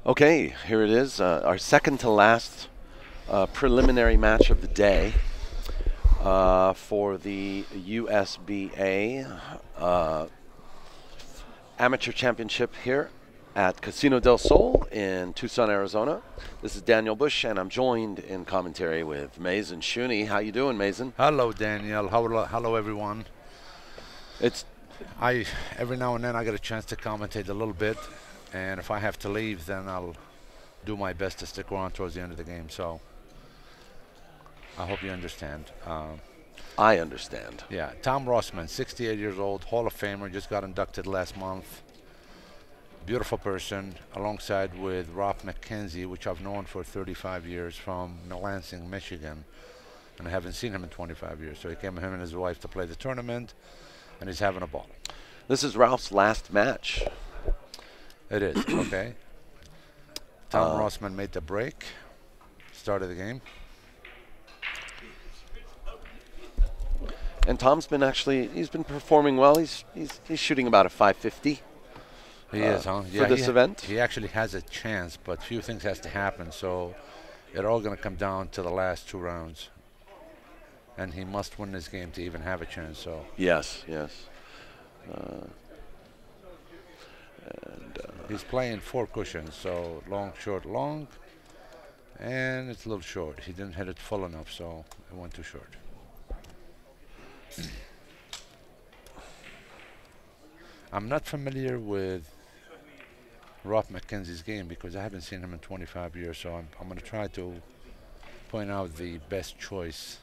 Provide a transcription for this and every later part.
Okay, here it is, our second to last preliminary match of the day for the USBA Amateur Championship here at Casino del Sol in Tucson, Arizona. This is Daniel Busch, and I'm joined in commentary with Mazin Shooni. How you doing, Mazin? Hello, Daniel. Hello, everyone. It's Every now and then I get a chance to commentate a little bit, and if I have to leave, then I'll do my best to stick around towards the end of the game. So I hope you understand. I understand. Yeah, Tom ROSSMAN, 68 years old, Hall of Famer, just got inducted last month. Beautiful person, alongside with MACKENZIE, which I've known for 35 years from Lansing, Michigan, and I haven't seen him in 25 years. So he came with him and his wife to play the tournament, and he's having a ball. This is Ralph's last match. It is, okay. Tom ROSSMAN made the break, started the game. And Tom's been he's been performing well. He's shooting about a 550. He is, huh? For this event? He actually has a chance, but few things has to happen, so it's all going to come down to the last 2 rounds. And he must win this game to even have a chance, so. Yes. He's playing 4 cushions, so long, short, long, and it's a little short. He didn't hit it full enough, so it went too short. I'm not familiar with Rob McKenzie's game because I haven't seen him in 25 years, so I'm going to try to point out the best choice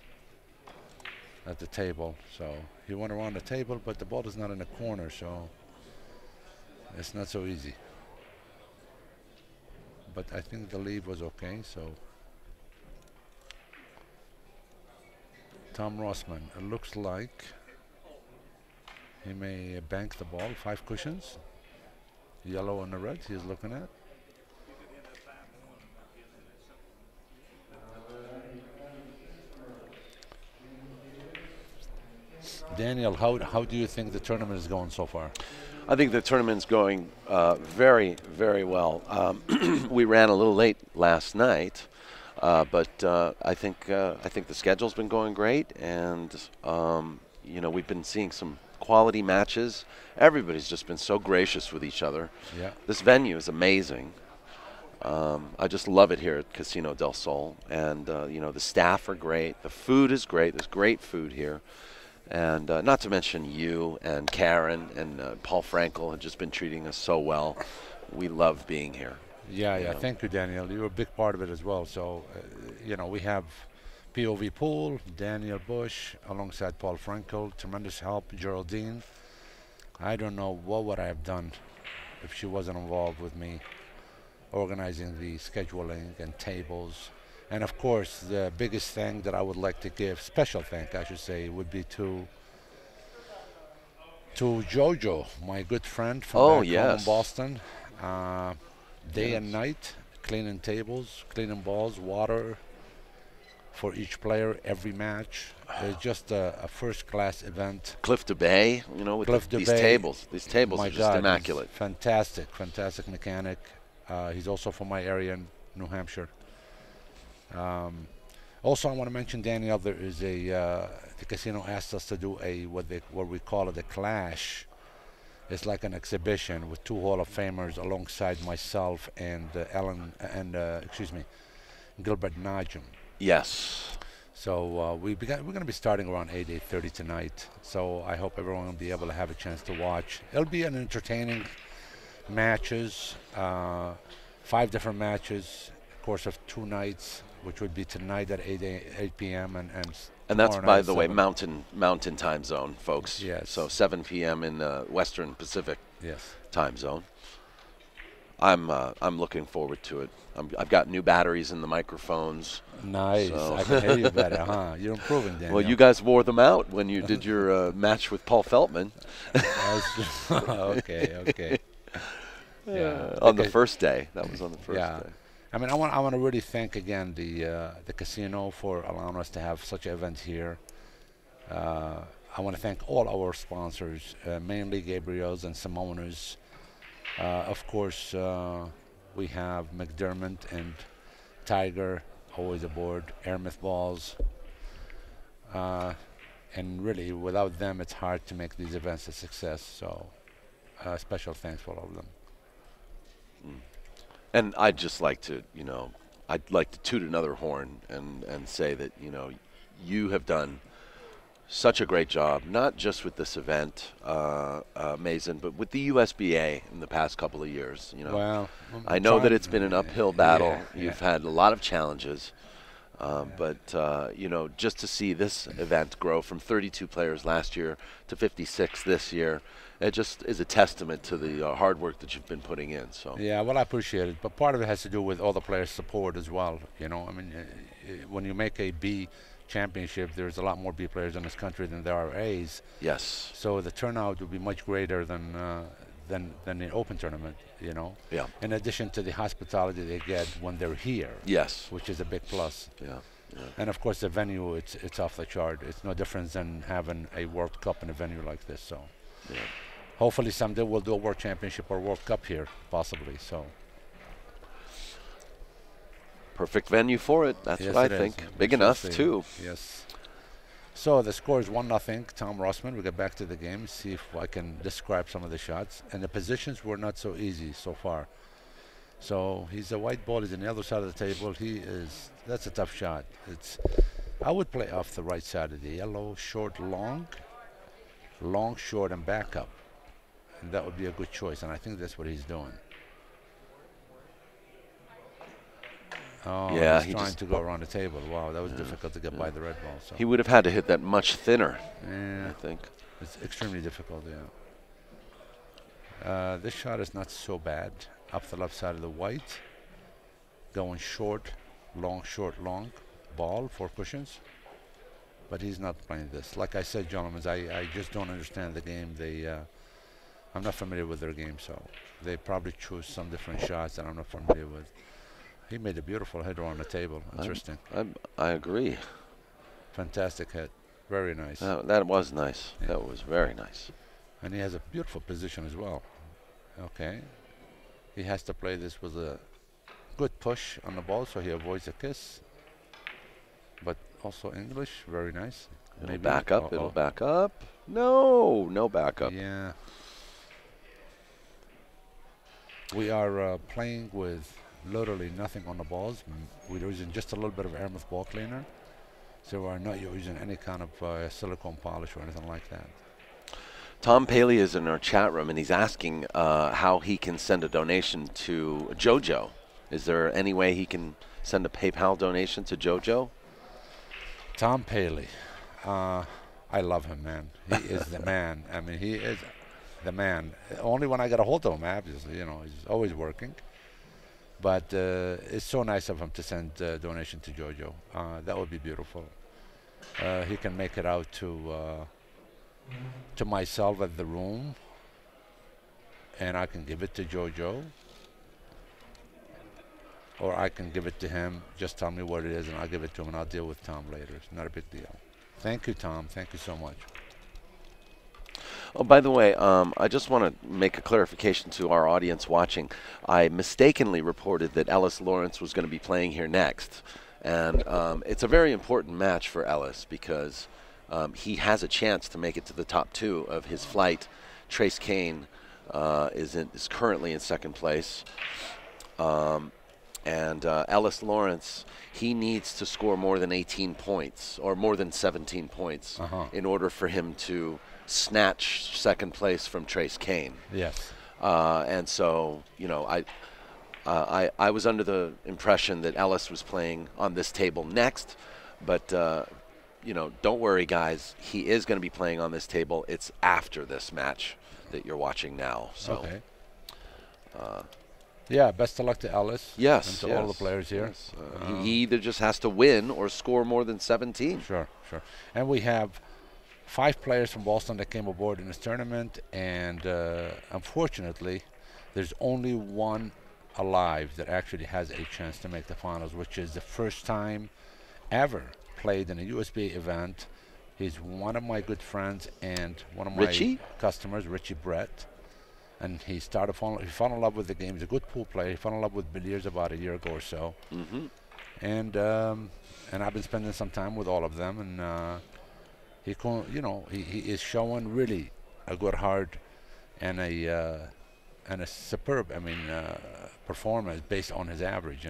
at the table. So he went around the table, but the ball is not in the corner, so it's not so easy. But I think the lead was okay, so. Tom ROSSMAN, it looks like he may bank the ball, 5 cushions. Yellow and the red he's looking at. Daniel, how do you think the tournament is going so far? I think the tournament's going very, very well. We ran a little late last night, but I think the schedule's been going great, and we've been seeing some quality matches. Everybody's just been so gracious with each other. Yeah. This venue is amazing. I just love it here at Casino del Sol, and the staff are great. The food is great. There's great food here. And not to mention you and Karen and Paul Frankel have just been treating us so well. We love being here. Yeah. Thank you, Daniel. You're a big part of it as well. So, we have POVPOOL, Daniel Busch, alongside Paul Frankel. Tremendous help, Geraldine. I don't know what would I have done if she wasn't involved with me, organizing the scheduling and tables. And of course, the biggest thing that I would like to give, special thank I should say, would be to Jojo, my good friend from back home in Boston. Day and night, cleaning tables, cleaning balls, water for each player, every match. It's just a first-class event. Cliff to Bay, with these tables. These tables are just immaculate. Fantastic mechanic. He's also from my area in New Hampshire. Also, I want to mention, Daniel, there is the casino asked us to do what we call it a clash. It's like an exhibition with 2 Hall of Famers alongside myself and Gilbert Najm. Yes. So we're going to be starting around 8:30 tonight. So I hope everyone will be able to have a chance to watch. It'll be an entertaining matches, 5 different matches, course of 2 nights, which would be tonight at 8 p.m. and that's, by the way, mountain time zone, folks. Yes. So 7 p.m. in the Western Pacific time zone. I'm looking forward to it. I've got new batteries in the microphones. Nice. So. I can hear you better, huh? You're improving, Daniel. Well, you guys wore them out when you did your match with Paul Feldman. Okay. Yeah. On the first day. That was on the first day. I mean, I want to really thank again the casino for allowing us to have such an event here. I want to thank all our sponsors, mainly Gabriels and Simonis. Of course, We have McDermott and Tiger always aboard, Aramith balls. And really, without them, it's hard to make these events a success. So, special thanks for all of them. And I'd just like to, I'd like to toot another horn and say that, you have done such a great job, not just with this event, Mazin, but with the USBA in the past couple of years. Well, I know that it's been an uphill battle. Yeah, You've had a lot of challenges. But just to see this event grow from 32 players last year to 56 this year, it just is a testament to the hard work that you've been putting in. So yeah, well, I appreciate it, but part of it has to do with all the players' support as well. When you make a B championship, there's a lot more B players in this country than there are A's. Yes. So the turnout will be much greater than the Open tournament. Yeah. In addition to the hospitality they get when they're here. Yes. Which is a big plus. Yeah. Yeah. And of course the venue, it's off the chart. It's no different than having a World Cup in a venue like this. So Yeah. hopefully someday we'll do a World Championship or World Cup here, possibly. So Perfect venue for it. That's yes, what I think. Big enough too. Yes. So the score is 1-0. Tom ROSSMAN. We get back to the game. See if I can describe some of the shots. And the positions were not so easy so far. So he's a white ball. He's on the other side of the table. That's a tough shot. I would play off the right side of the yellow, short, long, short, and back up. And that would be a good choice. And I think that's what he's doing. Oh, Yeah, he's trying to go around the table. Wow, that was difficult to get by the red ball. So. He would have had to hit that much thinner, Yeah, I think. it's extremely difficult, yeah. This shot is not so bad. Up the left side of the white. Going short, long, ball, 4 cushions. But he's not playing this. Like I said, gentlemen, I just don't understand the game. I'm not familiar with their game, so they probably choose some different shots that I'm not familiar with. He made a beautiful header on the table. Interesting. I agree. Fantastic hit. Very nice. That was nice. Yeah. That was very nice. And he has a beautiful position as well. Okay. He has to play this with a good push on the ball so he avoids a kiss. But also English. Very nice. It'll back up. It'll back up. No backup. Yeah. We are playing with literally nothing on the balls. We're using just a little bit of Aramith ball cleaner. So we're not using any kind of silicone polish or anything like that. Tom Paley is in our chat room, and he's asking how he can send a donation to JoJo. Is there any way he can send a PayPal donation to JoJo? Tom Paley. I love him, man. He is the man. I mean, he is the man. Only when I get a hold of him, obviously, he's always working. But it's so nice of him to send a donation to JoJo. That would be beautiful. He can make it out to myself at the room, and I can give it to JoJo, or I can give it to him. Just tell me what it is, and I'll give it to him, and I'll deal with Tom later. It's not a big deal. Thank you, Tom. Thank you so much. Oh, by the way, I just want to make a clarification to our audience watching. I mistakenly reported that Ellis Lawrence was going to be playing here next. And it's a very important match for Ellis because he has a chance to make it to the top 2 of his flight. Trace Kane is currently in 2nd place. And Ellis Lawrence, he needs to score more than 18 points or more than 17 points in order for him to snatch 2nd place from Trace Kane. Yes. And so, I was under the impression that Ellis was playing on this table next, but don't worry, guys. He is going to be playing on this table. It's after this match that you're watching now. So. Okay. Yeah, best of luck to Ellis. Yes. And to all the players here. Yes. He either just has to win or score more than 17. Sure. And we have 5 players from Boston that came aboard in this tournament, and unfortunately, there's only one alive that actually has a chance to make the finals, which is the first time ever played in a USBA event. He's one of my good friends and one of my customers, Richie Brett. and he fell in love with the game. He's a good pool player. He fell in love with billiards about a year ago or so. And I've been spending some time with all of them, and he is showing really a good heart and a superb, performance based on his average,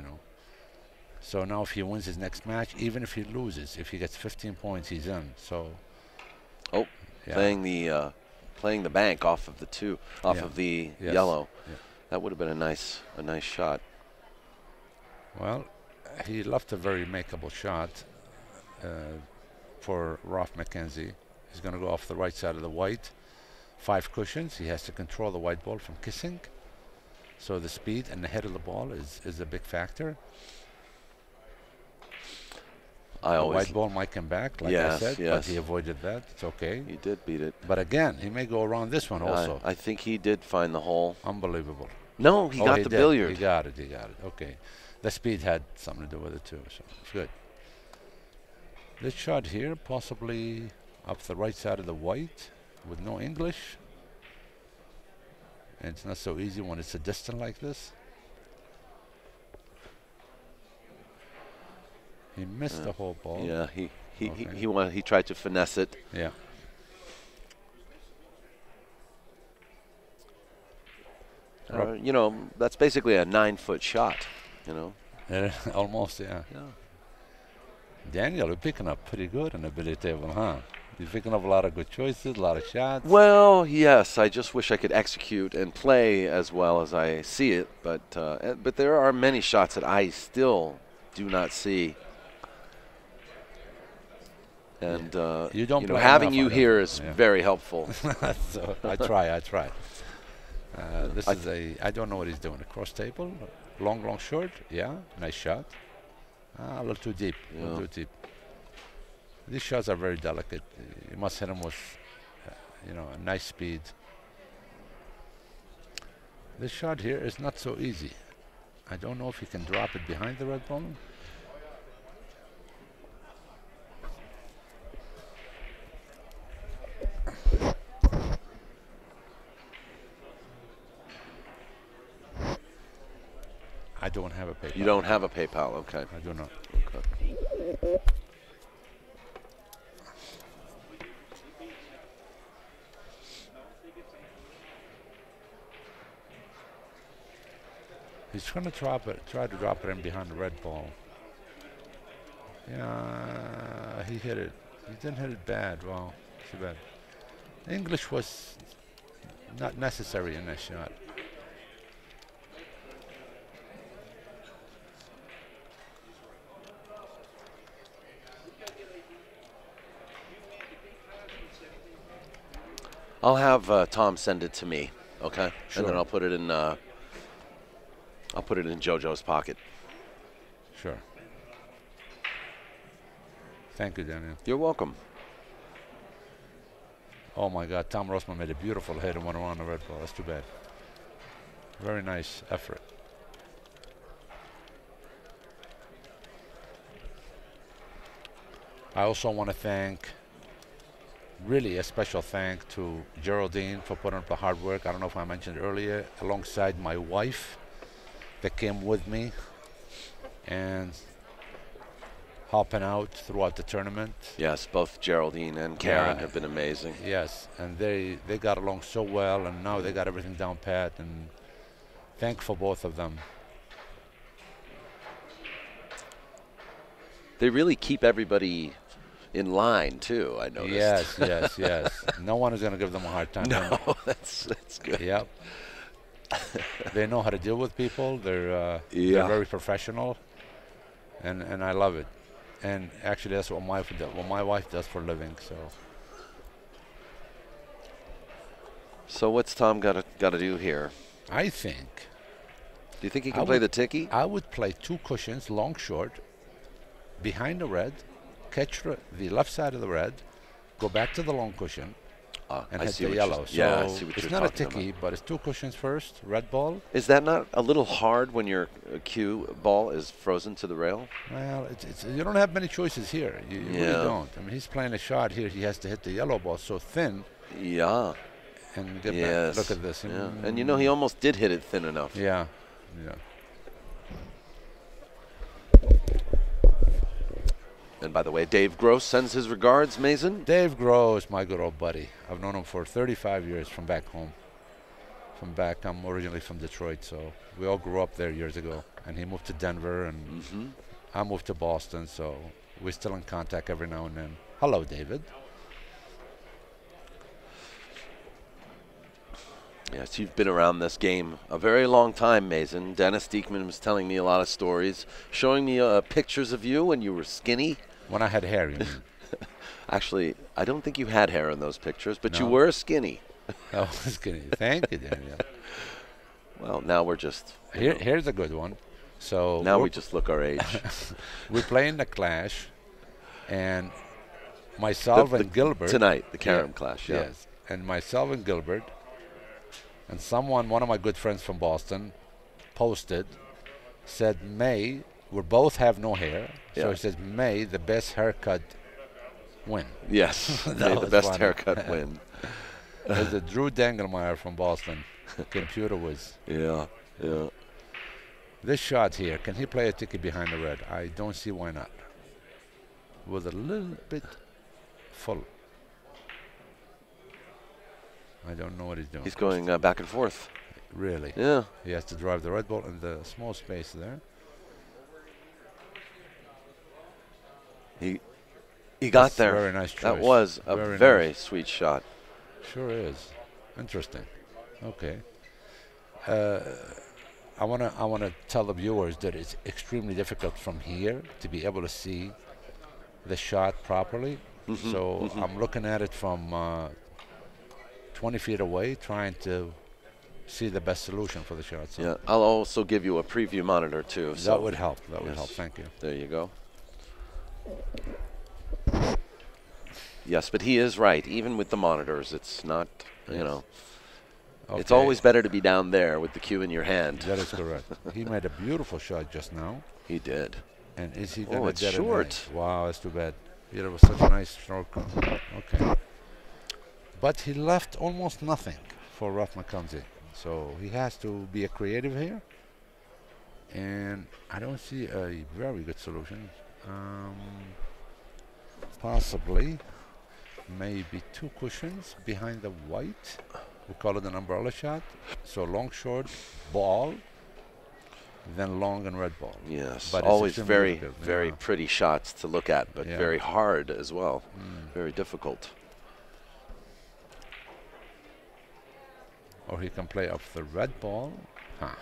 So now if he wins his next match, even if he loses, if he gets 15 points, he's in. So. Oh, yeah. Playing the bank off of the yellow. Yeah. That would have been a nice shot. Well, he left a very makeable shot for Ralph McKenzie. He's going to go off the right side of the white. 5 cushions. He has to control the white ball from kissing. So the speed and the head of the ball is a big factor. The white ball might come back, like I said, but he avoided that. It's okay. He did beat it. But again, he may go around this one also. I think he did find the hole. Unbelievable. No, he got the billiard. He got it. Okay. The speed had something to do with it too, so it's good. This shot here, possibly up the right side of the white with no English. And it's not so easy when it's a distance like this. He missed the whole ball. Yeah, he tried to finesse it. Yeah. That's basically a 9-foot shot. Almost, yeah. Daniel, you're picking up pretty good on the billiard table, huh? You're picking up a lot of good choices, a lot of shots. Well, yes. I just wish I could execute and play as well as I see it, but there are many shots that I still do not see. And having you here is very helpful. So I try. This is I don't know what he's doing. A cross table, long, short. Yeah, nice shot. A little too deep. A little too deep. These shots are very delicate. You must hit them with, a nice speed. This shot here is not so easy. I don't know if you can drop it behind the red ball. I don't have a PayPal. You don't have a PayPal, okay. I do not. Okay. He's trying to try to drop it in behind the red ball. Yeah, he hit it. He didn't hit it bad. Well, too bad. English was not necessary in that shot. I'll have Tom send it to me, okay? Sure. And then I'll put it in JoJo's pocket. Sure. Thank you, Daniel. You're welcome. Oh my God, Tom ROSSMAN made a beautiful hit and went around the red ball. That's too bad. Very nice effort. I also want to thank, really a special thank to Geraldine for putting up the hard work. I don't know if I mentioned earlier, alongside my wife that came with me and helping out throughout the tournament. Yes, both Geraldine and Karen have been amazing. Yes, and they got along so well, and now they got everything down pat, and thankful both of them. They really keep everybody in line too, I noticed. Yes. No one is going to give them a hard time. No, that's good. Yep. They know how to deal with people. They're very professional, and I love it. And actually, that's what my wife does for a living. So what's Tom got to do here? I think. Do you think he can play the ticky? I would play 2 cushions, long, short, behind the red, catch the left side of the red, go back to the long cushion, and hit the yellow. So I see what it's you're not a talking ticky, about. but it's 2 cushions first, red ball. Is that not a little hard when your cue ball is frozen to the rail? Well, you don't have many choices here. You really don't. I mean, he's playing a shot here. He has to hit the yellow ball so thin. Yeah. and get Yes. back. Look at this. Yeah. And you know, he almost did hit it thin enough. Yeah. Yeah. And by the way, Dave Gross sends his regards, Mazin. Dave Gross, my good old buddy. I've known him for 35 years from back home. I'm originally from Detroit, so we all grew up there years ago. And he moved to Denver, and I moved to Boston, so we're still in contact every now and then. Hello, David. Yes, you've been around this game a very long time, Mazin. Dennis Diekman was telling me a lot of stories, showing me pictures of you when you were skinny. When I had hair, you mean? Actually, I don't think you had hair in those pictures, but you No? were skinny. I was skinny. Thank you, Daniel. Well, now we're just... Here's a good one. So now we just look our age. We're playing the Clash, and myself and Gilbert... Tonight, the Carom Clash, yeah. Yes, and myself and Gilbert, and one of my good friends from Boston, posted, said, May, we both have no hair, so he says, May, the best haircut win. Yes, may the best haircut win. There's a Drew Dangelmeyer from Boston, computer whiz. Yeah, yeah. This shot here, can he play a ticket behind the red? I don't see why not. With a little bit full. I don't know what he's doing. He's going back and forth. Really? Yeah. He has to drive the red ball in the small space there. He got there. Very nice choice. That was a very nice. Sweet shot. Sure is. Interesting. Okay. I wanna tell the viewers that it's extremely difficult from here to be able to see the shot properly. So I'm looking at it from 20 feet away, trying to see the best solution for the shot. So yeah, I'll also give you a preview monitor too. So that would help. That would help. Thank you. There you go. Yes, but he is right. Even with the monitors, it's not, you know, it's always better to be down there with the cue in your hand. That is correct. He made a beautiful shot just now. He did. And is he going to get short. Nice? Wow, that's too bad. It was such a nice stroke. Okay. But he left almost nothing for Ralph McKenzie. So he has to be a creative here. And I don't see a very good solution. Possibly maybe two cushions behind the white. We call it an umbrella shot. So long, short, ball, then long and red ball. Yes, but always very, very pretty shots to look at, but Yeah. very hard as well. Very difficult. Or he can play off the red ball. Huh.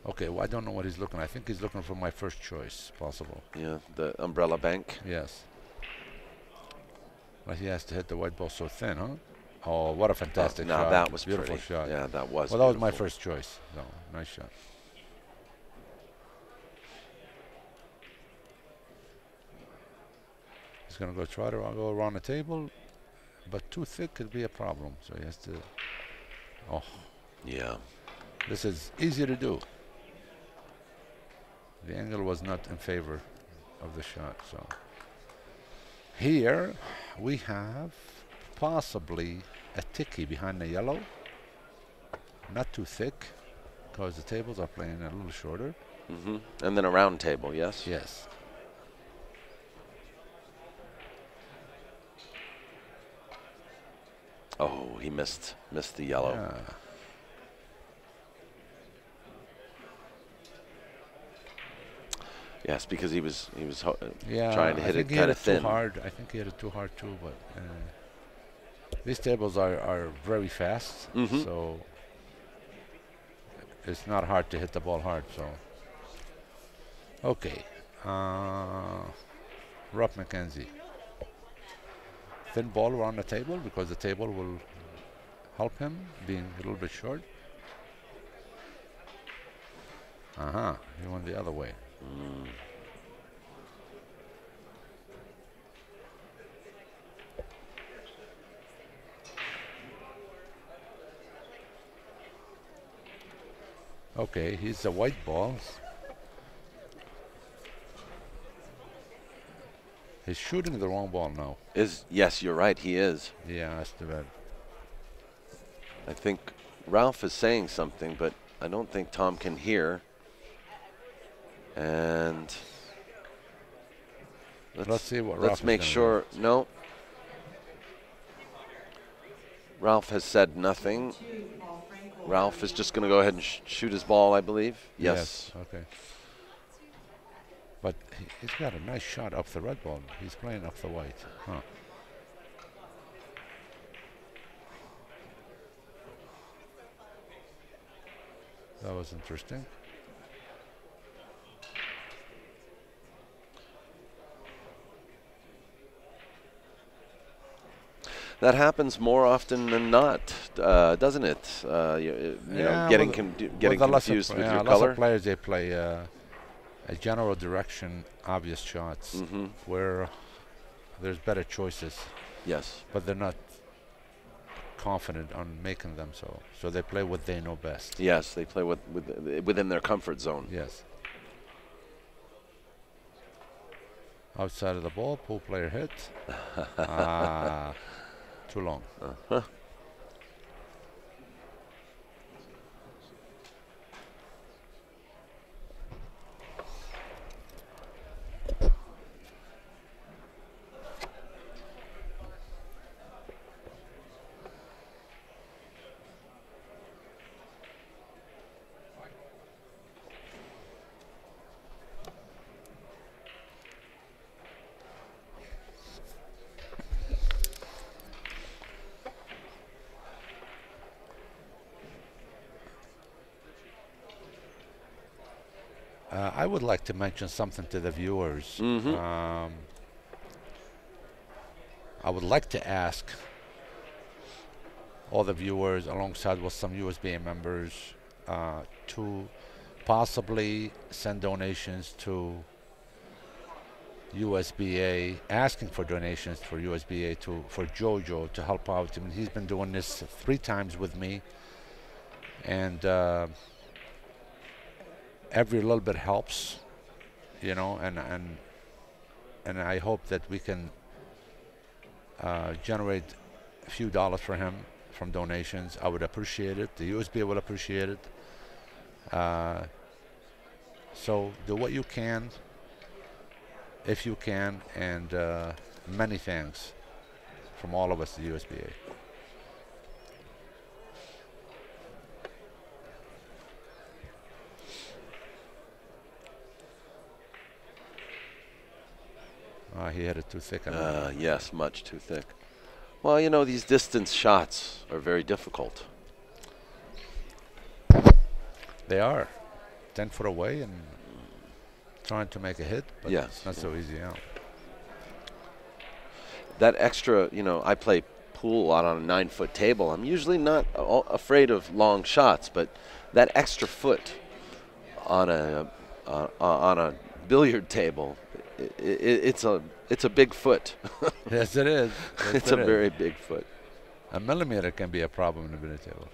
Okay, well, I don't know what he's looking. I think he's looking for my first choice, possible. Yeah, the umbrella bank. Yes. But he has to hit the white ball so thin, huh? Oh, what a fantastic shot. Now that was beautiful pretty. shot. Yeah, that was Well, that was my beautiful. first choice. So, nice shot. He's going to go try to go around the table, but too thick could be a problem. So he has to... Oh. Yeah. This is easy to do. The angle was not in favor of the shot. So here we have possibly a ticky behind the yellow. Not too thick, because the tables are playing a little shorter. And then a round table, yes? Yes. Oh, he missed the yellow. Yeah. Yes, because he was Yeah, trying to hit it kind of thin. Too hard. I think he hit it too hard too, but these tables are very fast, so it's not hard to hit the ball hard. So okay, Rob McKenzie. Thin ball around the table because the table will help him being a little bit short. He went the other way. Okay, he's a white ball. He's shooting the wrong ball now. Yes, you're right. He is. Yeah, that's too bad. I think Ralph is saying something, but I don't think Tom can hear. And let's see what let's Ralph make is sure. No. Ralph has said nothing. Ralph is just going to go ahead and shoot his ball, I believe. Yes. Okay. But he's got a nice shot off the red ball. He's playing off the white. Huh. That was interesting. That happens more often than not, doesn't it? You know, getting confused with your color. Lots of players, they play a general direction, obvious shots, where there's better choices. Yes. But they're not confident on making them, so they play what they know best. Yes, they play within their comfort zone. Yes. Outside of the ball, pool player hit. Too long. I would like to mention something to the viewers. I would like to ask all the viewers, alongside with some USBA members, to possibly send donations to USBA, asking for donations for USBA for Jojo to help out. I mean, he's been doing this 3 times with me, and every little bit helps, you know, and I hope that we can generate a few dollars for him from donations. I would appreciate it. The USBA will appreciate it. So do what you can, if you can, and many thanks from all of us at the USBA. He had it too thick. Yes, much too thick. Well, you know, these distance shots are very difficult. They are. 10 foot away and trying to make a hit, but it's not so easy out. That extra, you know, I play pool a lot on a 9-foot table. I'm usually not afraid of long shots, but that extra foot on a billiard table, it's a big foot. Yes, it is. Yes, it's a very big foot. A millimeter can be a problem in a billiard table.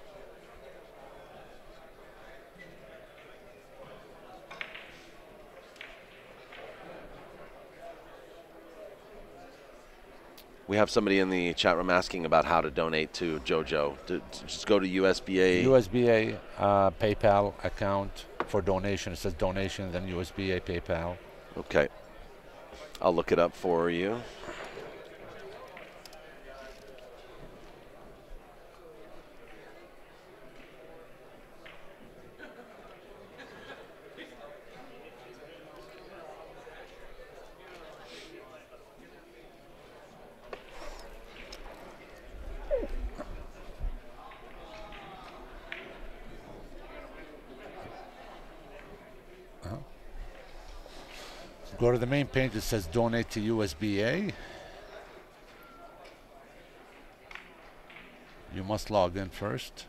We have somebody in the chat room asking about how to donate to JoJo. Just go to USBA. USBA PayPal account for donation. It says donation, then USBA PayPal. Okay. I'll look it up for you. Go to the main page. It says donate to USBA. You must log in first.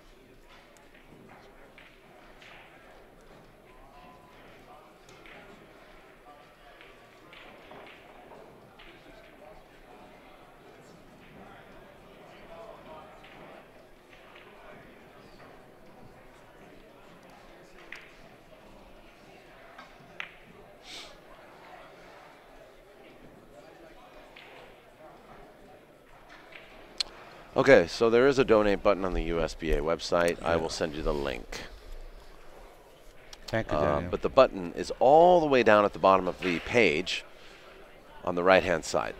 Okay, so there is a donate button on the USBA website. Yeah. I will send you the link. Thank you, Daniel. But the button is all the way down at the bottom of the page on the right-hand side.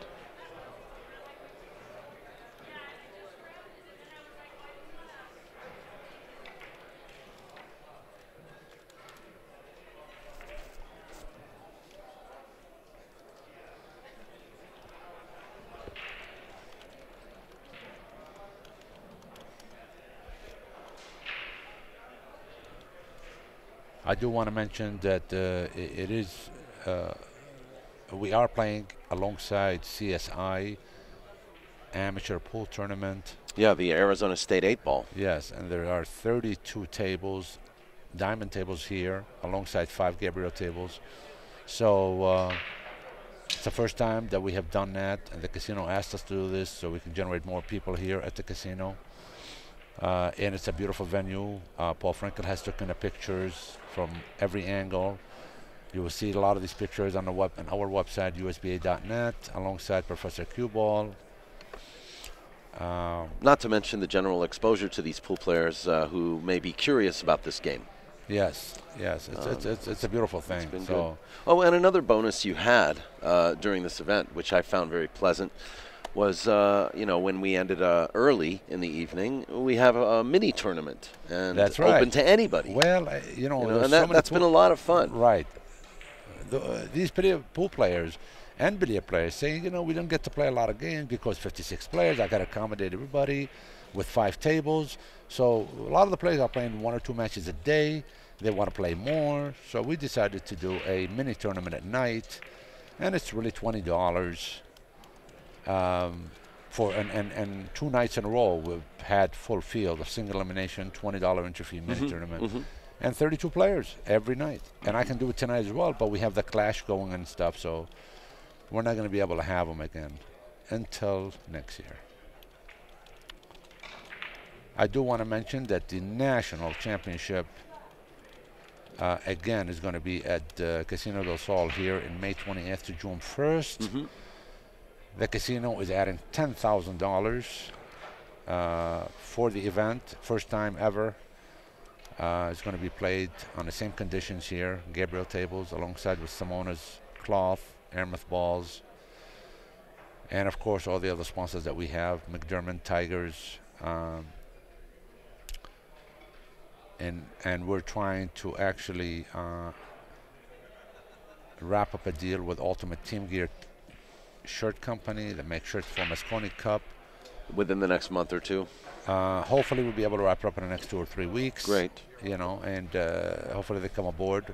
I do want to mention that we are playing alongside CSI amateur pool tournament. Yeah, the Arizona State 8-ball. Yes, and there are 32 tables, diamond tables here, alongside 5 Gabriels tables. So it's the first time that we have done that, and the casino asked us to do this so we can generate more people here at the casino. And it's a beautiful venue. Paul Frankel has taken the pictures from every angle. You will see a lot of these pictures on our website, usba.net, alongside Professor Cue Ball. Not to mention the general exposure to these pool players who may be curious about this game. Yes, it's a beautiful thing. It's been so good. Oh, and another bonus you had during this event, which I found very pleasant, was when we ended early in the evening, we have a mini tournament, and that's right. Open to anybody. Well, and that's been a lot of fun. Right. These pool players and billiard players saying, we don't get to play a lot of games because 56 players, I got to accommodate everybody with 5 tables. So a lot of the players are playing 1 or 2 matches a day. They want to play more. So we decided to do a mini tournament at night, and it's really $20. And 2 nights in a row we've had full field of single elimination, $20 entry fee mini tournament, and 32 players every night. And I can do it tonight as well, but we have the clash going and stuff, so we're not going to be able to have them again until next year. I do want to mention that the national championship again is going to be at Casino del Sol here in May 20th to June 1st. The casino is adding $10,000 for the event, first time ever. It's going to be played on the same conditions here, Gabriels Tables, alongside with Simonis Cloth, Aramith balls, and of course all the other sponsors that we have, McDermott Tigers, and we're trying to actually wrap up a deal with Ultimate Team Gear shirt company that makes shirts for Mosconi Cup. Within the next month or two? Hopefully we'll be able to wrap it up in the next 2 or 3 weeks. Great. And hopefully they come aboard.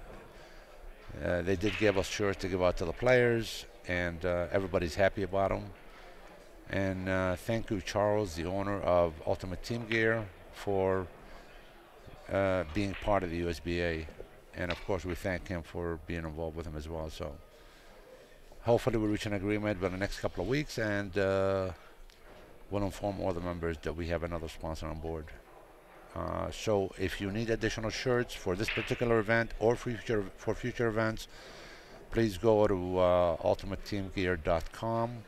They did give us shirts to give out to the players, and everybody's happy about them. And thank you, Charles, the owner of Ultimate Team Gear, for being part of the USBA. And of course we thank him for being involved with him as well. So hopefully we'll reach an agreement within the next couple of weeks, and we'll inform all the members that we have another sponsor on board. So if you need additional shirts for this particular event or for future events, please go to ultimateteamgear.com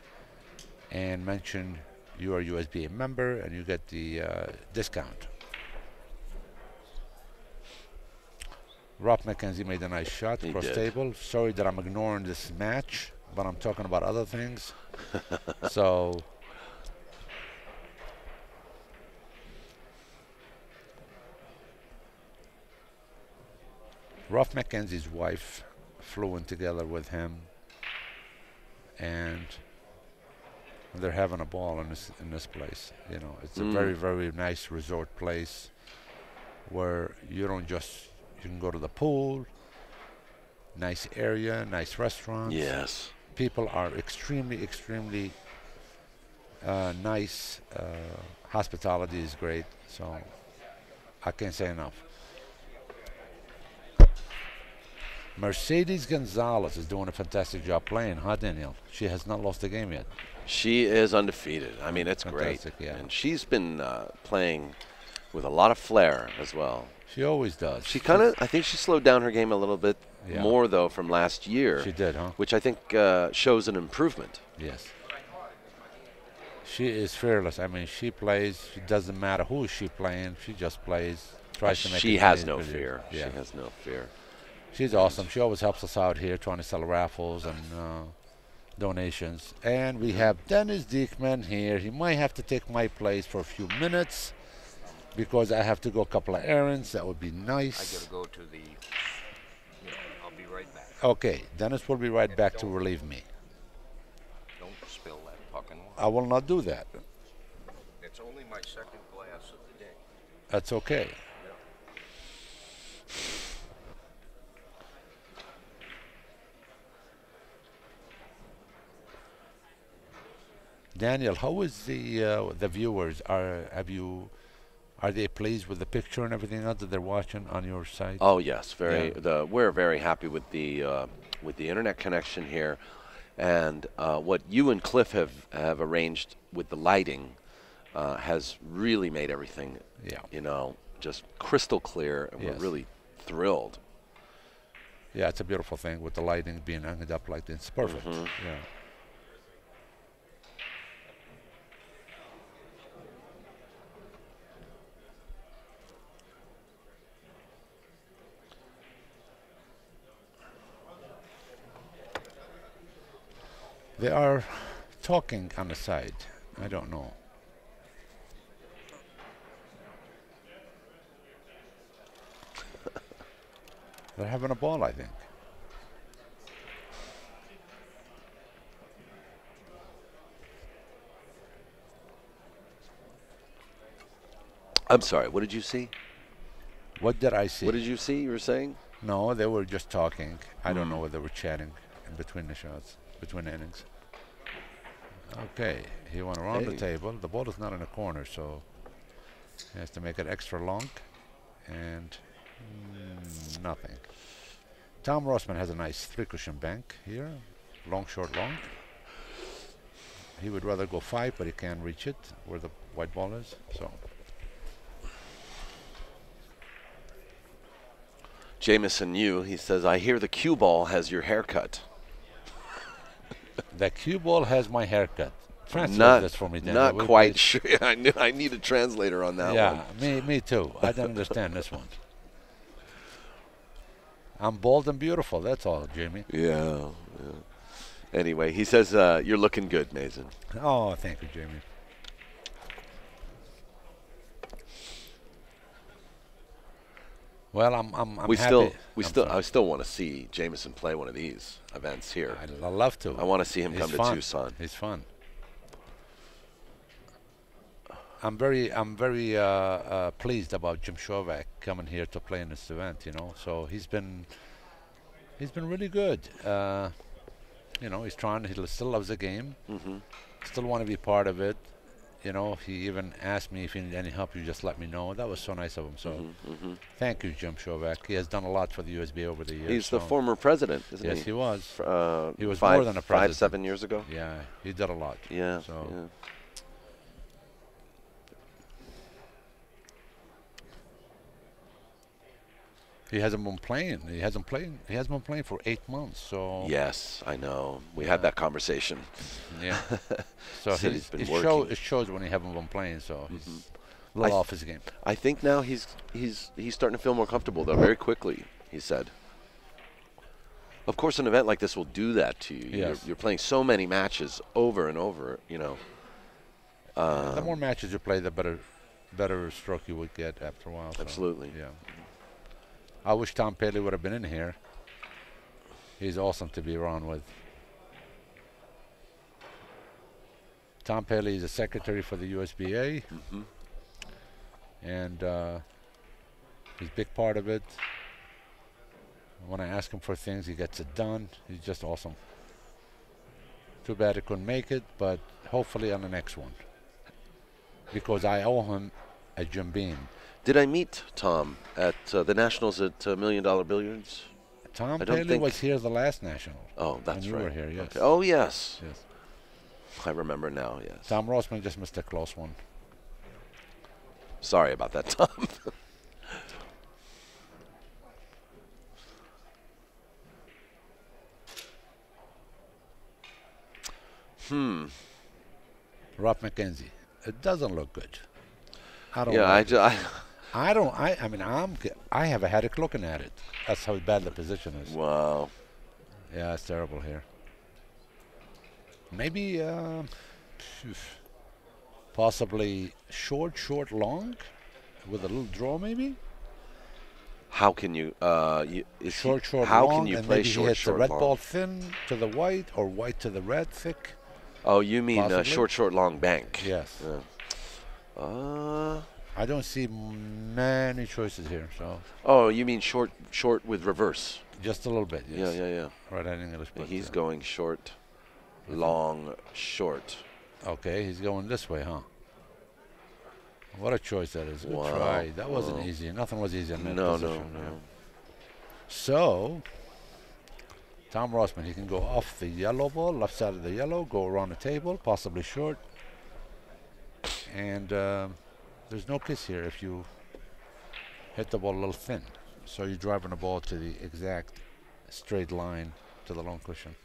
and mention you are a USBA member, and you get the discount. Rob McKenzie made a nice shot across table. Sorry that I'm ignoring this match, but I'm talking about other things. So Ruff McKenzie's wife flew in together with him, and they're having a ball in this place. It's a very, very nice resort place where you can go to the pool, nice area, nice restaurants. Yes. People are extremely, extremely nice. Hospitality is great, so I can't say enough. Mercedes Gonzalez is doing a fantastic job playing, huh, Daniel? She has not lost a game yet. She is undefeated. I mean, it's Fantastic, great. yeah. And she's been playing with a lot of flair as well. She always does. I think she slowed down her game a little bit more, though, from last year. She did, huh? Which I think shows an improvement. Yes. She is fearless. I mean, she plays. It doesn't matter who she playing. She just plays. Tries to make. She as has many no as videos. fear. Yeah. She has no fear. She's awesome. She always helps us out here, trying to sell raffles and donations. And we have Dennis Diekman here. He might have to take my place for a few minutes because I have to go a couple of errands. That would be nice. I gotta go to the. I'll be right back. Okay, Dennis will be right back to relieve me. Don't spill that fucking water. I will not do that. It's only my second glass of the day. That's okay. Daniel, how is the viewers? Are they pleased with the picture and everything else that they're watching on your site? Oh yes, very. Yeah. We're very happy with the internet connection here, and what you and Cliff have arranged with the lighting has really made everything, just crystal clear, and Yes. we're really thrilled. Yeah, it's a beautiful thing with the lighting being hung up like this. It's perfect. Yeah. They are talking on the side. I don't know. They're having a ball, I think. I'm sorry. What did you see? What did I see? What did you see? You were saying? No, they were just talking. I don't know whether they were chatting in between the shots, between the innings. Okay, he went around the table. The ball is not in the corner, so he has to make it extra long. And nothing. Tom Rossman has a nice 3-cushion bank here. Long, short, long. He would rather go 5, but he can't reach it where the white ball is. So Jameson Yu, he says, I hear the cue ball has your haircut. the cue ball has my haircut. Translate this for me, Dan. Not quite sure. I need a translator on that one. Yeah, me too. I don't understand this one. I'm bald and beautiful. That's all, Jamie. Yeah. Anyway, he says you're looking good, Mazin. Oh, thank you, Jamie. Well, I'm happy. I still want to see Jameson play one of these events here. I'd love to. I want to see him come fun. to Tucson. He's fun. I'm very pleased about Jim Shovak coming here to play in this event. So he's been really good. He's trying. He still loves the game. Still want to be part of it. He even asked me if he needed any help. You just let me know. That was so nice of him. So thank you, Jim Shovak. He has done a lot for the USBA over the years. He's the former president, isn't he? Yes, he was. He was 5, more than a president. 7 years ago. Yeah, he did a lot. Yeah. So. Yeah. He hasn't been playing. He hasn't been playing for 8 months. So yes, I know. We had that conversation. Yeah. So he's been working. It shows when he haven't been playing. So he's a little off his game. I think now he's starting to feel more comfortable though. Very quickly, he said. Of course, an event like this will do that to you. Yes. You're playing so many matches over and over. The more matches you play, the better stroke you would get after a while. So, absolutely. Yeah. I wish Tom Paley would have been in here. He's awesome to be around with. Tom Paley is a secretary for the USBA. And he's a big part of it. When I ask him for things, he gets it done. He's just awesome. Too bad he couldn't make it, but hopefully on the next one. Because I owe him a Jim Beam. Did I meet Tom at the Nationals at $1 Million Billiards? Tom Paley was here the last National. Oh, that's when right. You were here, yes. Okay. Oh, yes. Yes. I remember now, yes. Tom Rossman just missed a close one. Sorry about that, Tom. Rob McKenzie. It doesn't look good. I don't Yeah, like it. I I don't. I mean, I have a headache looking at it. That's how bad the position is. wow. Yeah, it's terrible here. Maybe phew, possibly short, long, with a little draw maybe. How can you? Short, how can long, you and play maybe he short, hits the short, red long? ball thin to the white or white to the red thick. Oh, you mean Possibly. short, short, long bank? Yes. Yeah. I don't see many choices here, so Oh, you mean short, short with reverse? just a little bit. Yes. Yeah. Right-hand English. Yeah, But, he's going short, long, short. okay, he's going this way, huh? What a choice that is. Good Wow. try. That wasn't Wow. easy. Nothing was easy in that No, position. no. Yeah. So, Tom Rossman, he can go off the yellow ball, left side of the yellow, go around the table, possibly short. And there's no kiss here if you hit the ball a little thin. So you're driving the ball to the exact straight line to the long cushion.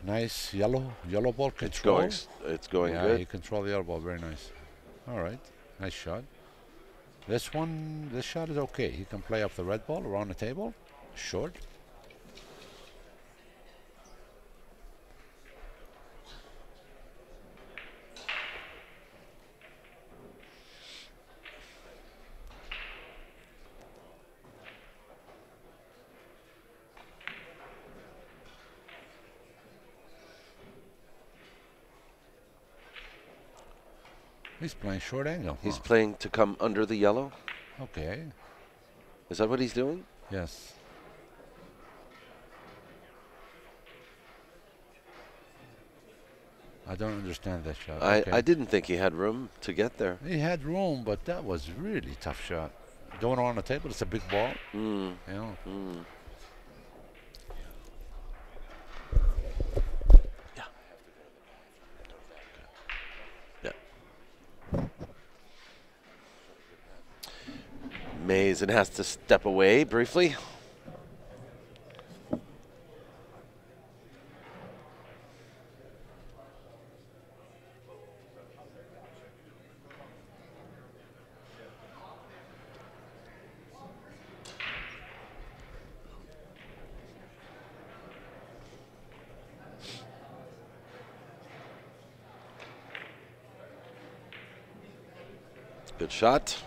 Nice yellow ball control. It's going Yeah, good. he controlled the yellow ball very nice. All right, nice shot. This shot is okay. He can play up the red ball around the table, short. He's playing short angle. He's huh? playing to come under the yellow. Okay. Is that what he's doing? Yes. I don't understand that shot. Okay. I didn't think he had room to get there. He had room, but that was really tough shot. Going around the table, it's a big ball. Mm. Yeah. Mm. Mazin has to step away briefly. Good shot.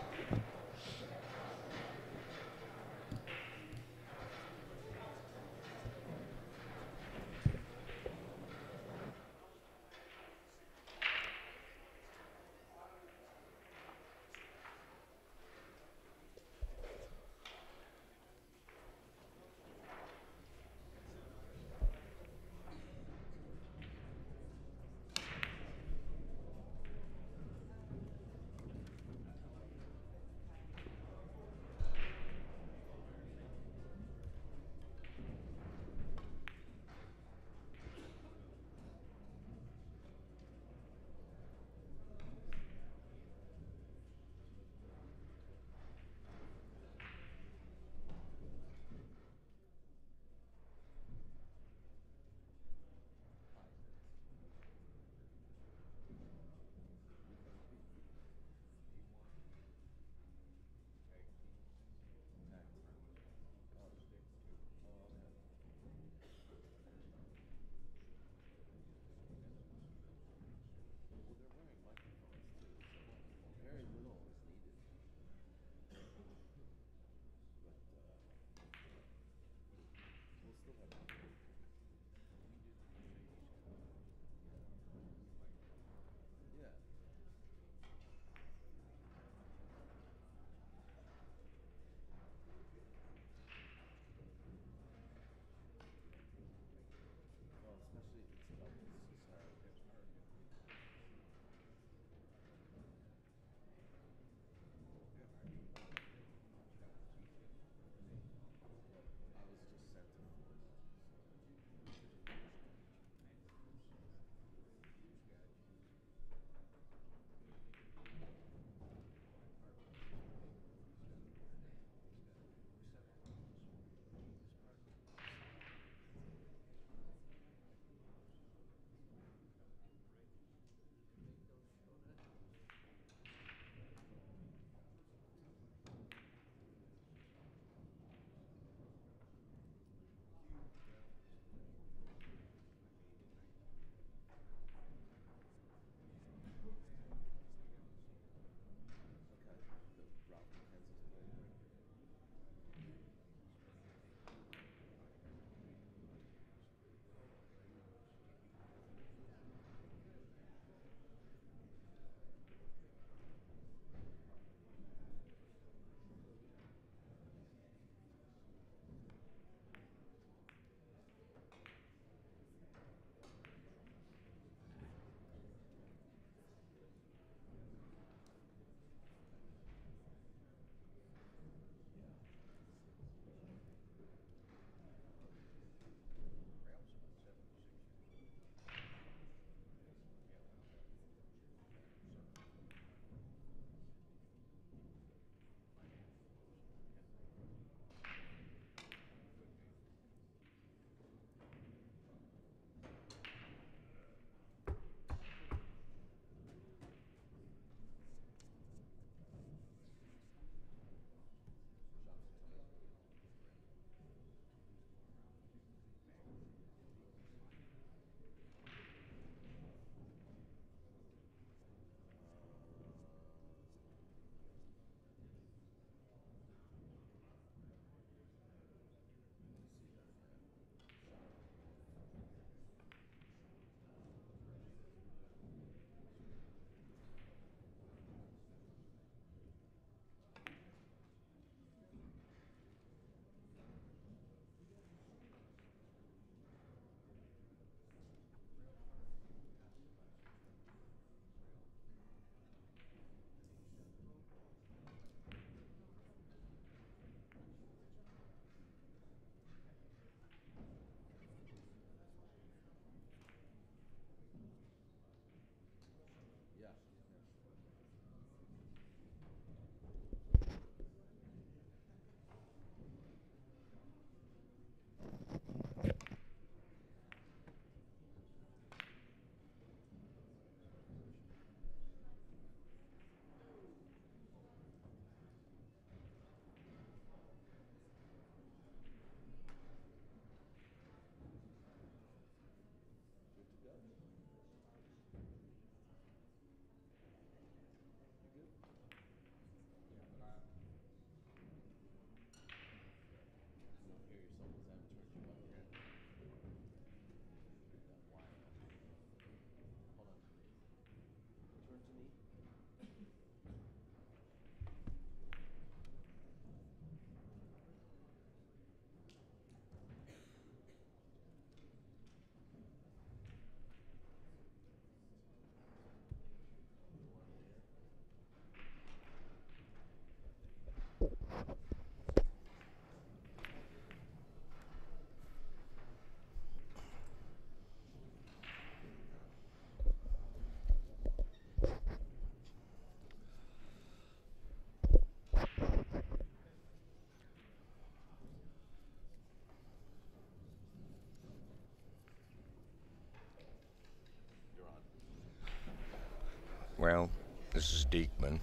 Well, this is Diekman,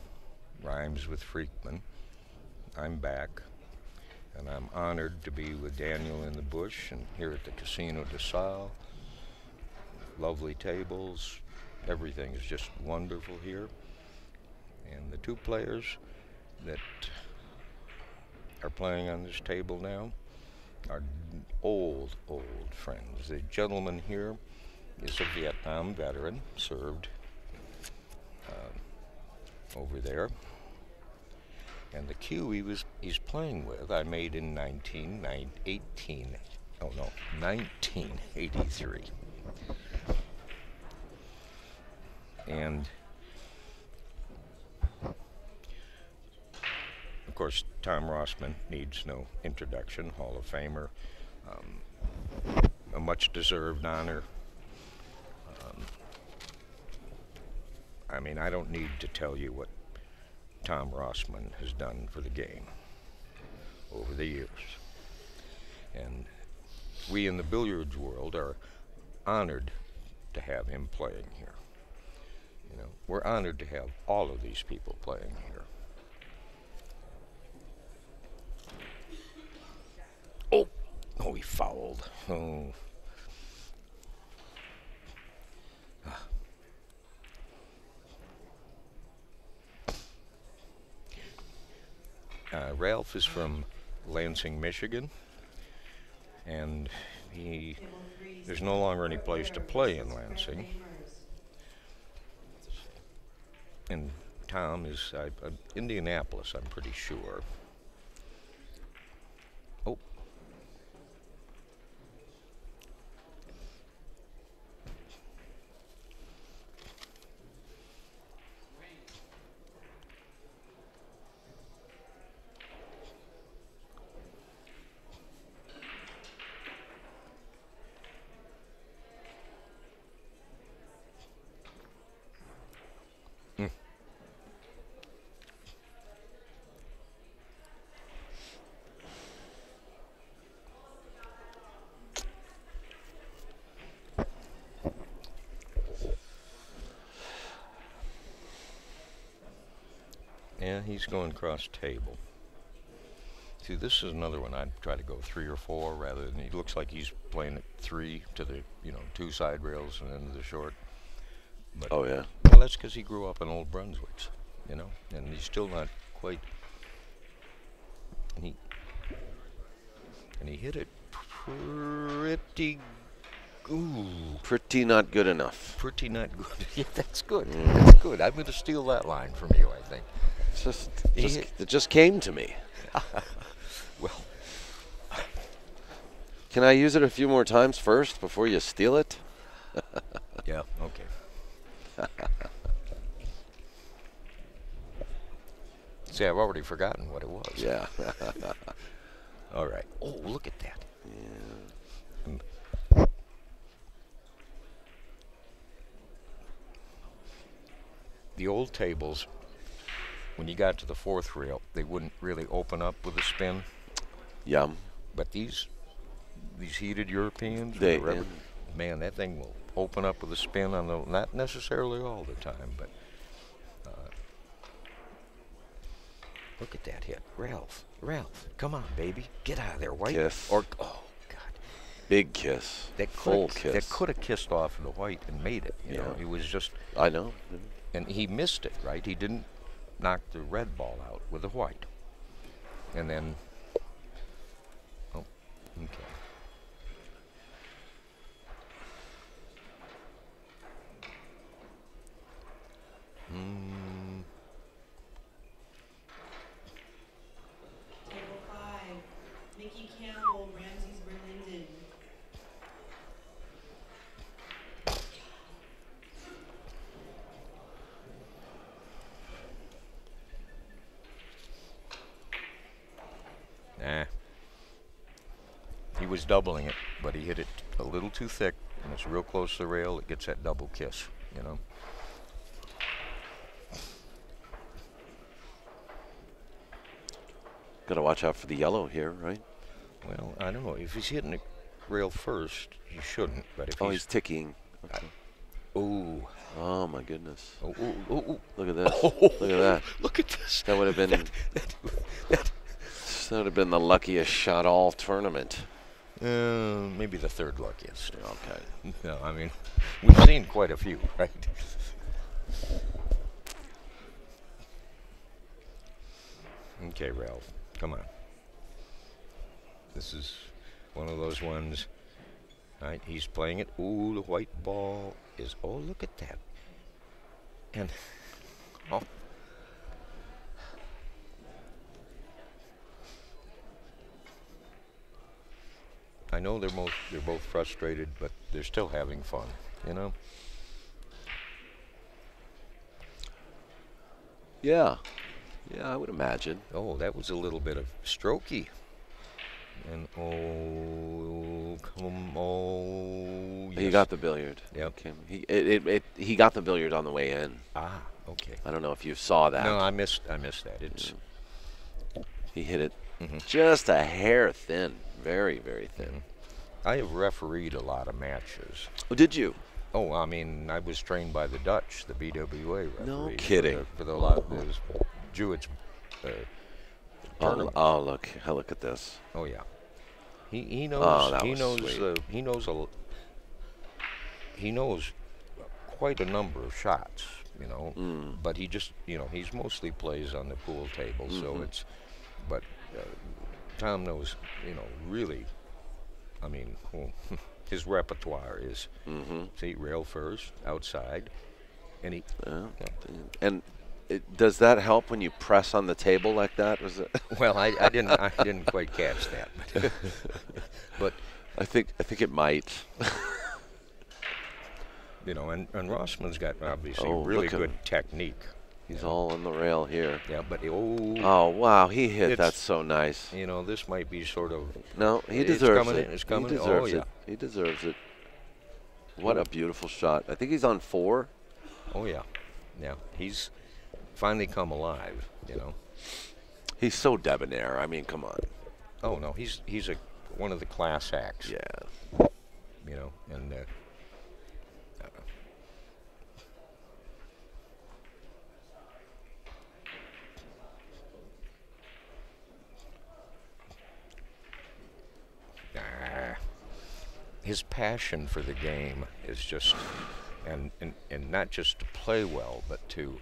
rhymes with Freakman. I'm back, and I'm honored to be with Daniel in the Busch and here at the Casino de Sal. Lovely tables, everything is just wonderful here. And the two players that are playing on this table now are old friends. The gentleman here is a Vietnam veteran, served over there. And the cue he's playing with, I made in 1983. And of course, Tom Rossman needs no introduction, Hall of Famer, a much deserved honor. I mean, I don't need to tell you what Tom Rossman has done for the game over the years. And we in the billiards world are honored to have him playing here. You know, we're honored to have all of these people playing here. Oh, he fouled. Oh. Ralph is from Lansing, Michigan, and there's no longer any place to play in Lansing. And Tom is Indianapolis, I'm pretty sure. Oh. Yeah, he's going cross table. See, this is another one I'd try to go 3 or 4 rather than, he looks like he's playing at 3 to the, 2 side rails and then to the short. But, oh, yeah. Well, that's because he grew up in Old Brunswick, and he's still not quite, and he hit it pretty not good enough. Pretty not good. Yeah, that's good. That's good. I'm going to steal that line from you, I think. It just came to me. Well, can I use it a few more times first before you steal it? Yeah, okay. See, I've already forgotten what it was. Yeah. All right. Oh, look at that. Yeah. The old tables, when you got to the 4th rail, they wouldn't really open up with a spin. Yum. But these heated Europeans, man, that thing will open up with a spin on the, not necessarily all the time, but look at that hit. Ralph, come on, baby. Get out of there, White. Kiss. Oh, God. Big kiss. Full kiss. That could have kissed off the White and made it. You know, it was just. I know. And he missed it, right? He didn't knock the red ball out with the White. And then. Oh, okay. Table 5, Mickey Campbell, Ramses Berlinden. Nah. He was doubling it, but he hit it a little too thick, and it's real close to the rail. It gets that double kiss, Got to watch out for the yellow here, right? Well, I don't know. If he's hitting the rail first, he shouldn't. But if he's ticking. Okay. Ooh. Oh my goodness. Oh, ooh, ooh, ooh. Look at this. Oh, Look at that. Look at this. That would have been That- that would have been the luckiest shot all tournament. maybe the third luckiest. Okay. No, I mean, we've seen quite a few, right? Okay, Ralph, come on. This is one of those ones. Right, he's playing it. Ooh, the white ball is. Oh, look at that. And oh, I know they're both frustrated, but they're still having fun. You know. Yeah. Yeah, I would imagine. Oh, that was a little bit of strokey. And oh, come on. He Yes. got the billiard. Yep. Okay. He got the billiard on the way in. Ah, okay. I don't know if you saw that. No, I missed that. It's He hit it Mhm. just a hair thin. Very, very thin. I have refereed a lot of matches. Oh, did you? Oh, I mean, I was trained by the Dutch, the BWA referee. No kidding. For the lot of those Jewish tournaments. Oh, look. Look at this. Oh yeah. He knows. Oh, that he was knows. sweet. He knows quite a number of shots. You know. Mm. But he just, he's mostly plays on the pool table, so it's. But Tom knows, really. I mean, well, his repertoire is see, rail first, outside, and he. Yeah. And does that help when you press on the table like that? Was it? Well, I didn't quite catch that, but I think it might. and ROSSMAN's got obviously Oh, really look at good him. technique. He's all on the rail here. Yeah, but Oh wow, he hit that It's- so nice. this might be sort of. No, he It's deserves coming it. in, it's coming he in. deserves Oh, yeah. it. He deserves it. What a beautiful shot. I think he's on 4. Oh yeah, yeah. He's finally come alive. He's so debonair. I mean, come on. Oh no, he's one of the class acts. Yeah. And. His passion for the game is just, and not just to play well, but to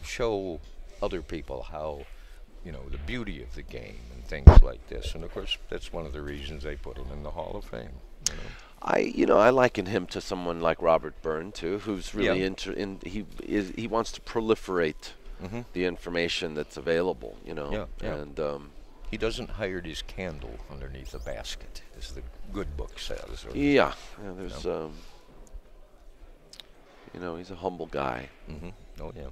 show other people how, the beauty of the game and things like this. And of course, that's one of the reasons they put him in the Hall of Fame. I liken him to someone like Robert Byrne too, who's really Yeah. he wants to proliferate Mhm. the information that's available. Yeah, yeah. And He doesn't hide his candle underneath a basket, as the good book says. yeah, there's he's a humble guy. Oh yeah.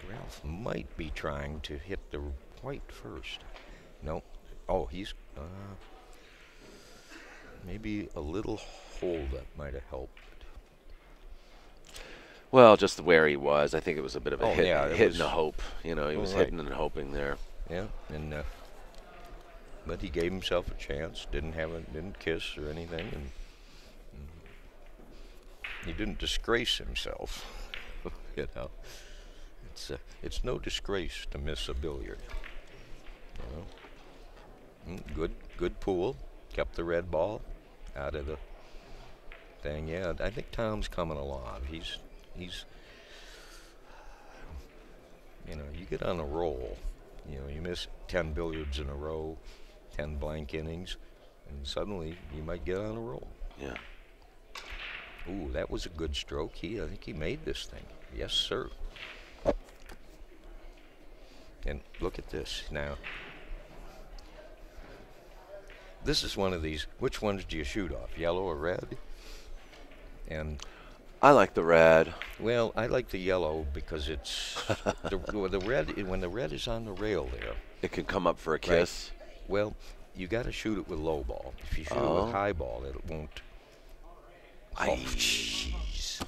Ralph might be trying to hit the white first. No. Oh, he's maybe a little hold up might have helped. Well, just where he was, I think it was a bit of a Oh, hit, yeah, it hit was- and a hope. He was right. hitting and hoping there. Yeah, and but he gave himself a chance. Didn't kiss or anything, and he didn't disgrace himself. It's no disgrace to miss a billiard. Good pool. Kept the red ball out of the thing. Yeah, I think Tom's coming along. He's you get on a roll. You miss 10 billiards in a row, 10 blank innings, and suddenly you might get on a roll. Yeah. Ooh, that was a good stroke. I think he made this thing. Yes, sir. And look at this now. This is one of these. Which ones do you shoot off, yellow or red? And I like the red. well, I like the yellow because it's the red. When the red is on the rail there, It can come up for a kiss. well, you got to shoot it with low ball. If you shoot it Oh. with high ball, it won't. Oh, jeez.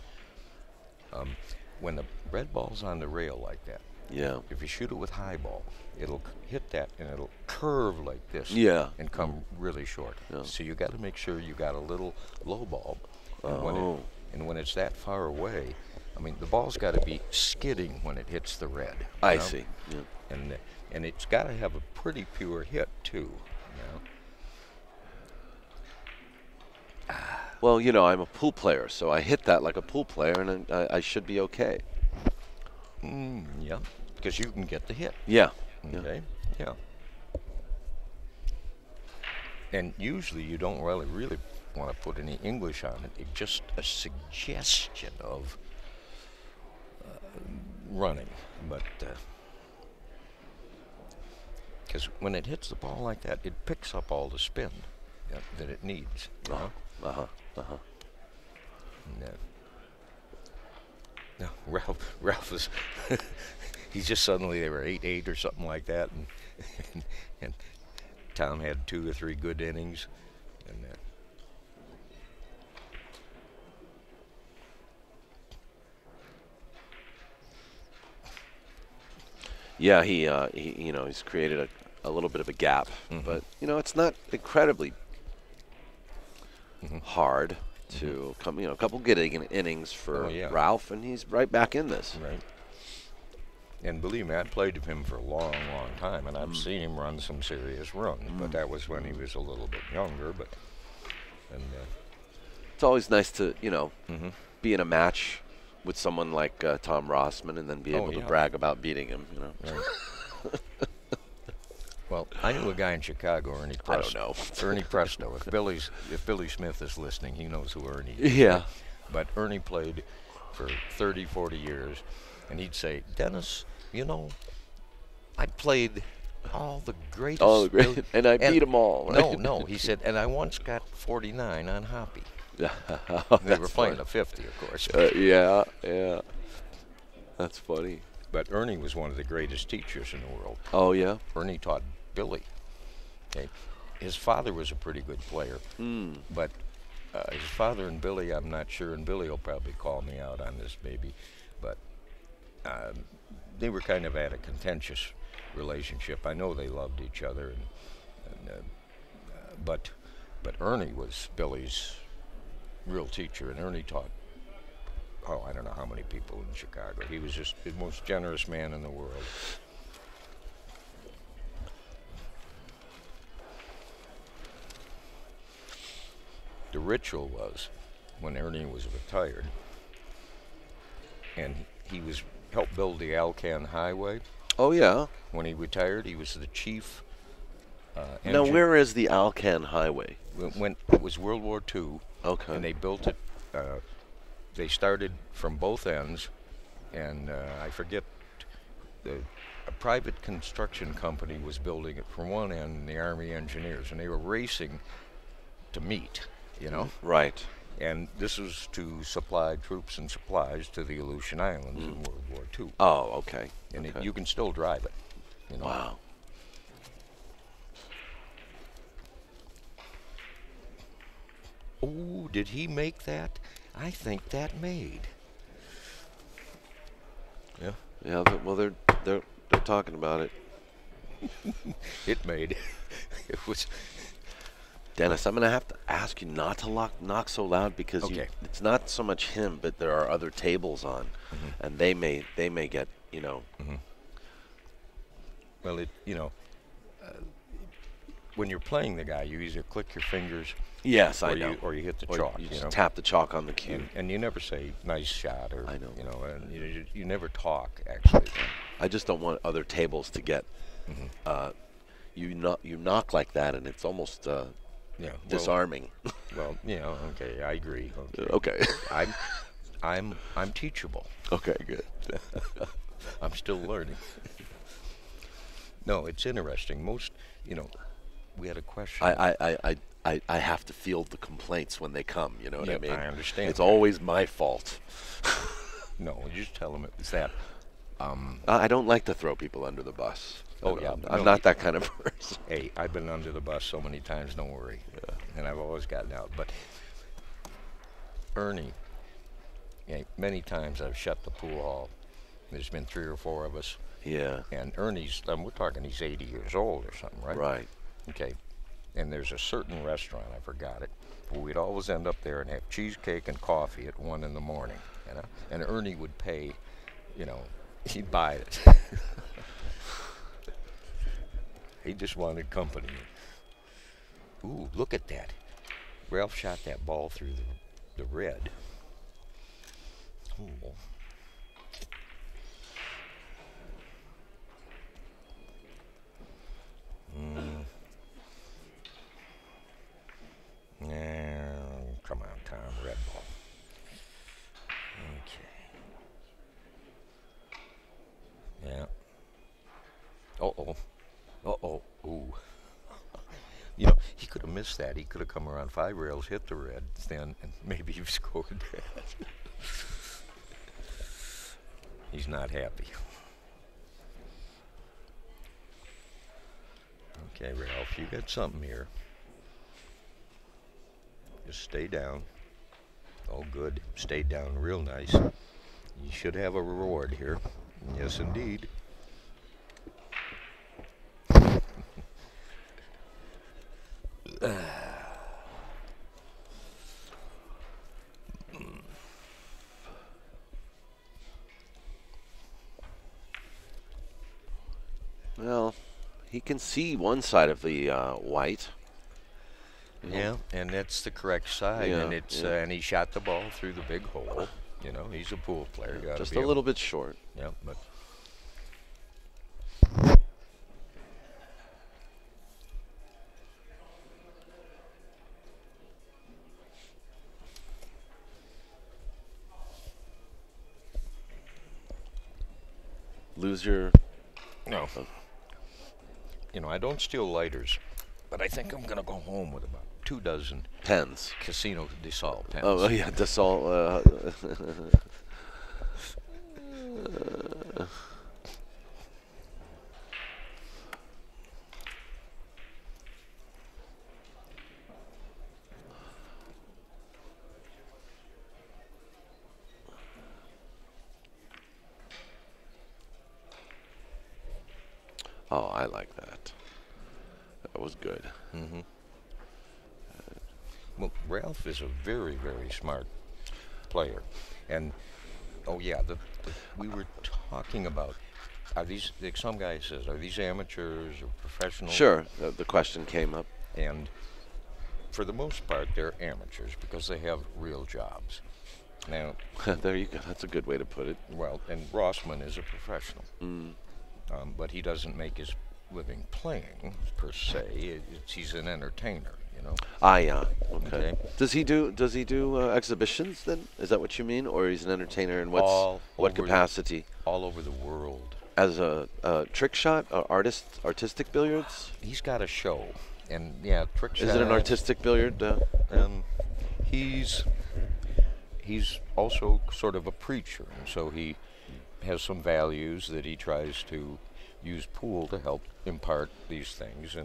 When the red ball's on the rail like that, Yeah. If you shoot it with high ball, it'll hit that and it'll curve like this. Yeah. And come really short. Yeah. So you got to make sure you got a little low ball. Oh. And when it's that far away, I mean, the ball's got to be skidding when it hits the red. I know? see. Yeah. And it's got to have a pretty pure hit too. Well, you know, I'm a pool player, so I hit that like a pool player, and I should be okay. Yeah, because you can get the hit. Yeah. Okay. Yeah. And usually you don't really want to put any English on it. It's just a suggestion of running, but because when it hits the ball like that, it picks up all the spin that it needs. You know? No, Ralph is he's just suddenly they were 8-8 or something like that, and Tom had 2 or 3 good innings, and Yeah, he you know, he's created a little bit of a gap, but you know, it's not incredibly hard to come. You know, a couple good innings for Ralph, and he's right back in this. right. And believe me, I played with him for a long, long time, and I've seen him run some serious runs. But that was when he was a little bit younger. But It's always nice to, you know, be in a match with someone like Tom Rossman, and then be able to brag about beating him. You know. Right. Well, I knew a guy in Chicago, Ernie Presto. I don't know. Ernie Presto. If Billy Smith is listening, he knows who Ernie is. Yeah. But Ernie played for 30, 40 years, and he'd say, Dennis, you know, I played all the greatest. All the great, and I beat them all. Right? No, he said, and I once got 49 on Hoppy. Yeah. They were playing a 50, of course. Yeah. That's funny. But Ernie was one of the greatest teachers in the world. Oh, yeah? Ernie taught Billy. Okay. His father was a pretty good player, but his father and Billy, I'm not sure, and Billy will probably call me out on this maybe, but they were kind of at a contentious relationship. I know they loved each other, but Ernie was Billy's real teacher, and Ernie taught, I don't know how many people in Chicago. He was just the most generous man in the world. The ritual was when Ernie was retired, and he helped build the Alcan Highway. Oh, yeah. When he retired, he was the chief. Now, where is the Alcan Highway? When it was World War II, Okay. and they built it. They started from both ends, and I forget. A private construction company was building it from one end, and the Army engineers, and they were racing to meet. You know. Right. And this was to supply troops and supplies to the Aleutian Islands in World War II. Oh, okay. And Okay. you can still drive it. You know. Wow. Oh, did he make that? I think that made. Yeah. Yeah. Well, they're talking about it. It made. It was. Dennis, I'm going to have to ask you not to knock so loud, because Okay. it's not so much him, but there are other tables on, and they may get, you know. Well, when you're playing the guy, you either click your fingers. Yes, or I know. or you hit the Or chalk. you know. just tap the chalk on the cue. And you never say nice shot or I know. You know, and you never talk actually. I just don't want other tables to get you knock like that, and it's almost Yeah. disarming. Well, okay, I agree. Okay. Okay. I'm teachable. Okay, good. I'm still learning. No, it's interesting. Most, we had a question. I have to field the complaints when they come. You know what I mean? I understand. It's always my fault. No, you just tell them it's that. I don't like to throw people under the bus. Oh, yeah. I'm not that kind of person. Hey, I've been under the bus so many times, don't worry. And I've always gotten out. But Ernie, many times I've shut the pool hall There's been 3 or 4 of us. Yeah. And Ernie's, we're talking he's 80 years old or something, right? Right. Okay. And there's a certain restaurant, I forgot it, where we'd always end up there and have cheesecake and coffee at 1 in the morning, you know? And Ernie would pay, you know, he'd buy it. He just wanted company. Ooh, look at that. Ralph shot that ball through the red. Ooh. Yeah, come on, Tom. Red ball. Okay. Yeah. Uh-oh. Uh-oh. Ooh. You know, he could have missed that. He could have come around 5 rails, hit the red, then, and maybe he scored that. He's not happy. Okay, Ralph, you got something here. Just stay down. Oh, good. Stay down real nice. You should have a reward here. Yes, indeed. Well, he can see one side of the white. Yeah, and that's the correct side, Yeah, and it's yeah. and he shot the ball through the big hole. You know, he's a pool player. Gotta Just be a little bit short. Yeah, but Lose your. no. You know, I don't steal lighters, but I think I'm gonna go home with about 2 dozen Pens. Casino de Sol pens. Oh, yeah, Dassault. Oh, I like that. That was good. Mm-hmm. Well, Ralph is a very, very smart player, and oh yeah, we were talking about are these? Like some guy says, are these amateurs or professionals? Sure, the question came up. And for the most part, they're amateurs because they have real jobs. Now, There you go. That's a good way to put it. well, and Rossman is a professional, but he doesn't make his living playing per se. He's an entertainer, you know. Ah, yeah. Okay. Okay. Does he do exhibitions then? Is that what you mean, or he's an entertainer in what All over capacity? All over the world. As a trick shot, artistic billiards? He's got a show, and yeah, trick shot. Is it an artistic billiard? He's also sort of a preacher, and so he has some values that he tries to use pool to help impart these things.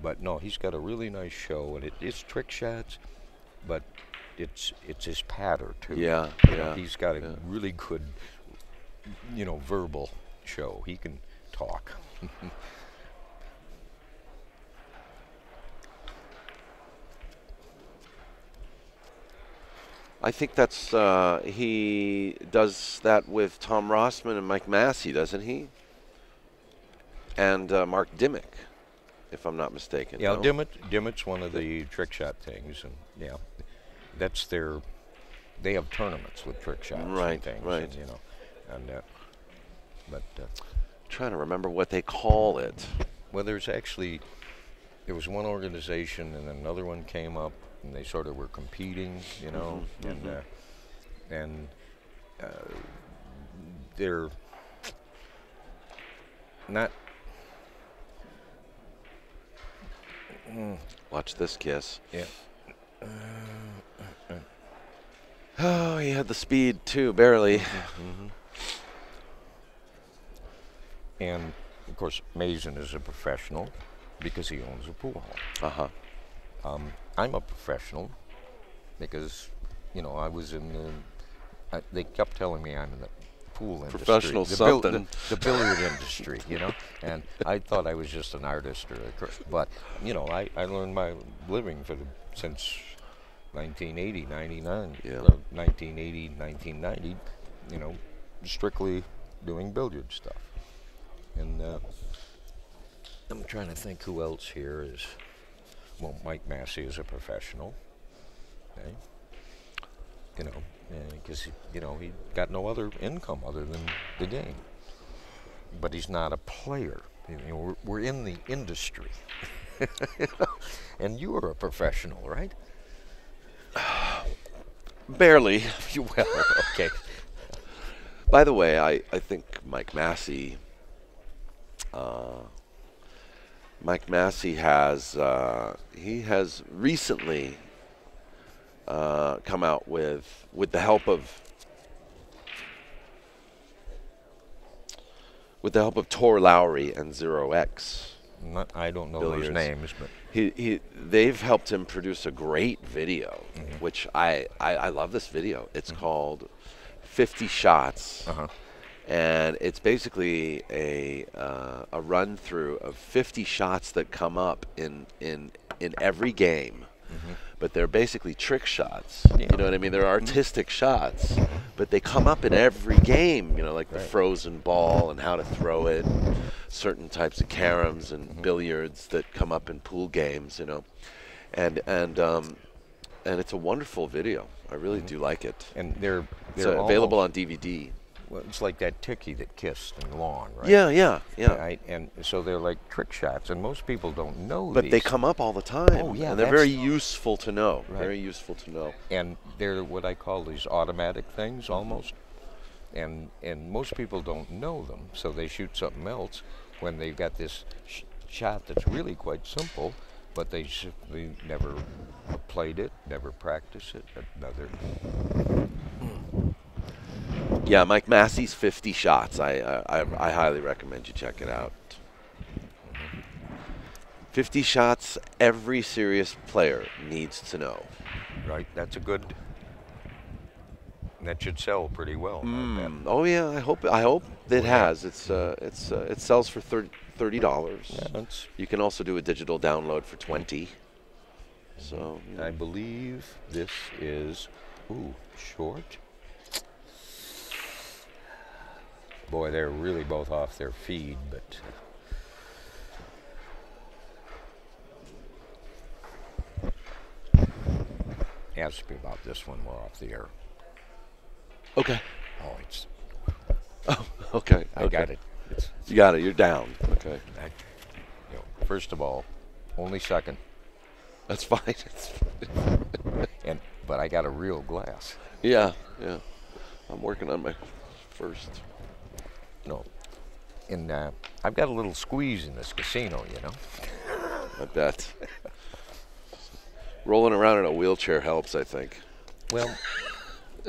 But no, he's got a really nice show, and it's trick shots, but it's his patter too. Yeah, You know, yeah. he's got a really good, you know, verbal show. He can talk. I think that's he does that with Tom Rossman and Mike Massey, doesn't he? And Mark Dimmick, if I'm not mistaken. Yeah, no? Dimmock's one of the trick shot things, and yeah, that's their. They have tournaments with trick shots, Right, and things, right. and, you know, and but Trying to remember what they call it. well, there was one organization, and another one came up, and they sort of were competing, you know, and they're not. Watch this kiss. Yeah. Oh, he had the speed too, barely. And of course, Mazin is a professional because he owns a pool hall. I'm a professional because, you know, I was in the. They kept telling me I'm in the pool industry. Professional something. The billiard industry, you know. And I thought I was just an artist, but you know, I learned my living since 1980, 99, Yeah. 1980, 1990, you know, strictly doing billiard stuff. And I'm trying to think who else here is. Well, Mike Massey is a professional. Okay. You know, because you know he got no other income other than the game. But he's not a player. You know, we're in the industry. You know? And you are a professional, right? Barely. Well, okay. By the way, I think Mike Massey has he has recently come out with the help of Tor Lowry and Zero X. I don't know Billiards. those names, but They've helped him produce a great video, which I love this video. It's called 50 Shots. And it's basically a run through of 50 shots that come up in every game, but they're basically trick shots. Yeah. You know what I mean? They're artistic shots, but they come up in every game. You know, like the frozen ball and how to throw it, certain types of caroms and billiards that come up in pool games. You know, and it's a wonderful video. I really do like it. and they're It's available on DVD. Well, it's like that Tiki that kissed in Lawn, right? Yeah. Right? And so they're like trick shots, and most people don't know But these. they come up all the time. Oh, yeah, And they're that's- very useful to know. Right. Very useful to know. And they're what I call these automatic things, almost. And most people don't know them, so they shoot something else when they've got this shot that's really quite simple, but they never played it, never practiced it. Another. Yeah, Mike Massey's 50 Shots. I highly recommend you check it out. 50 shots every serious player needs to know. Right, that's a good. That should sell pretty well. I bet. Oh yeah, I hope it has. It sells for $30. Yeah, that's. You can also do a digital download for $20. So you know. I believe this is short. Boy, they're really both off their feed, but ask me about this one. We're off the air. Okay. Oh, it's. Oh, okay. I got it. You got it. You're down. Okay. First of all, only second, That's fine. but I got a real glass. Yeah. I'm working on my first. No, and I've got a little squeeze in this casino, you know. I bet. Rolling around in a wheelchair helps, I think. Well,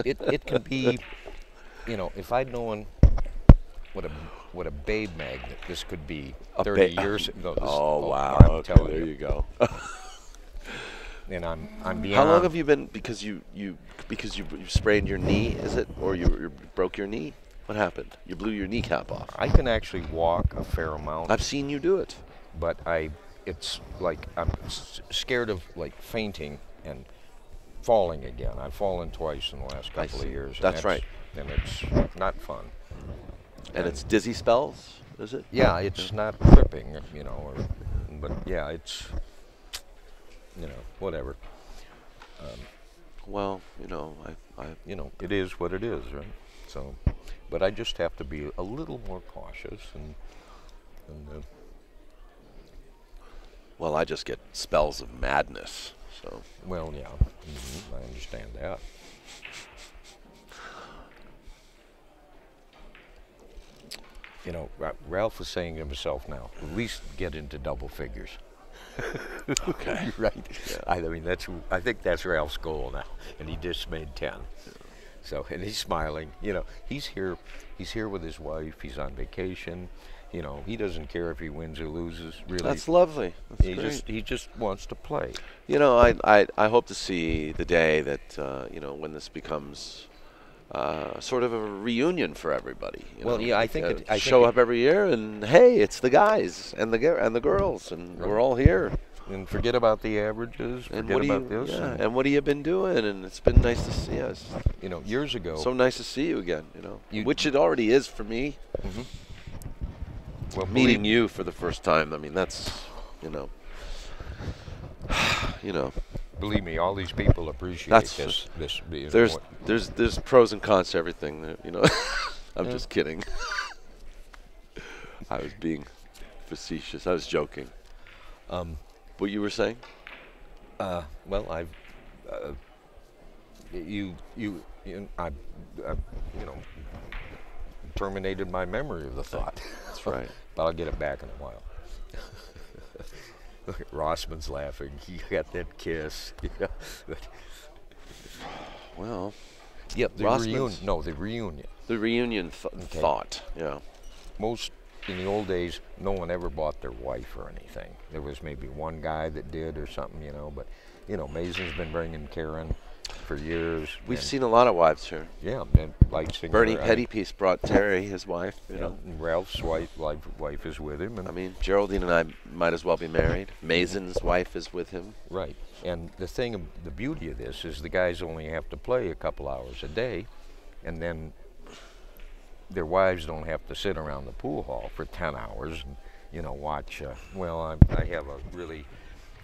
it can be, you know, if I'd known what a babe magnet this could be 30 years ago. Wow. I'm Okay, telling there you go. And I'm beyond. How long have you been? Because you sprained your knee, is it, or you broke your knee? What happened? You blew your kneecap off. I can actually walk a fair amount, I've seen you do it. but it's like I'm scared of like fainting and falling again. I've fallen twice in the last couple of see. years. and That's right. And it's not fun. And it's dizzy spells, is it? Yeah, it's not tripping, you know, but yeah, it's, you know, whatever. Well, you know, I You know, it is what it is, right? So, but I just have to be a little more cautious and well, I just get spells of madness. So well, yeah, I understand that. You know, Ralph was saying to himself now, at least get into double figures. okay. Right. Yeah. I mean, I think that's Ralph's goal now, and he just made 10. So, and he's smiling. You know, he's here with his wife. He's on vacation. You know, he doesn't care if he wins or loses. Really, That's lovely. That's great. he just wants to play. You know, I hope to see the day that you know, when this becomes sort of a reunion for everybody. You Well, know? yeah, I think I show think up every year, and hey, it's the guys and the girls, and Right. we're all here. and forget about the averages, And forget what do about you? this. Yeah, And, and what have you been doing? And it's been nice to see us. you know, years ago, So nice to see you again. You know, You- which it already is for me. well, Meeting you for the first time. I mean, that's, you know, you know. believe me, all these people appreciate That's- this being There's pros and cons to everything. You know, I'm Yeah. just kidding. I was being facetious. I was joking. What you were saying? well, I've I've you know, terminated my memory of the thought. That's right. But I'll get it back in a while. Look at Rossman's laughing. He got that kiss. Yeah. Well, Yep, the Rossman's- reunion. No, the reunion. the reunion Okay. thought. Yeah. Most in the old days, no one ever bought their wife or anything. There was maybe one guy that did or something, you know. But you know, Mazin's been bringing Karen for years. We've and- seen a lot of wives here. Yeah, and Lightstinger. Bernie Pettypiece brought Terry, his wife. You Yeah, know, and Ralph's wife is with him, and I mean, Geraldine and I might as well be married. Mazin's wife is with him. right. And the beauty of this is the guys only have to play a couple hours a day, and then their wives don't have to sit around the pool hall for 10 hours and, you know, watch. I have a really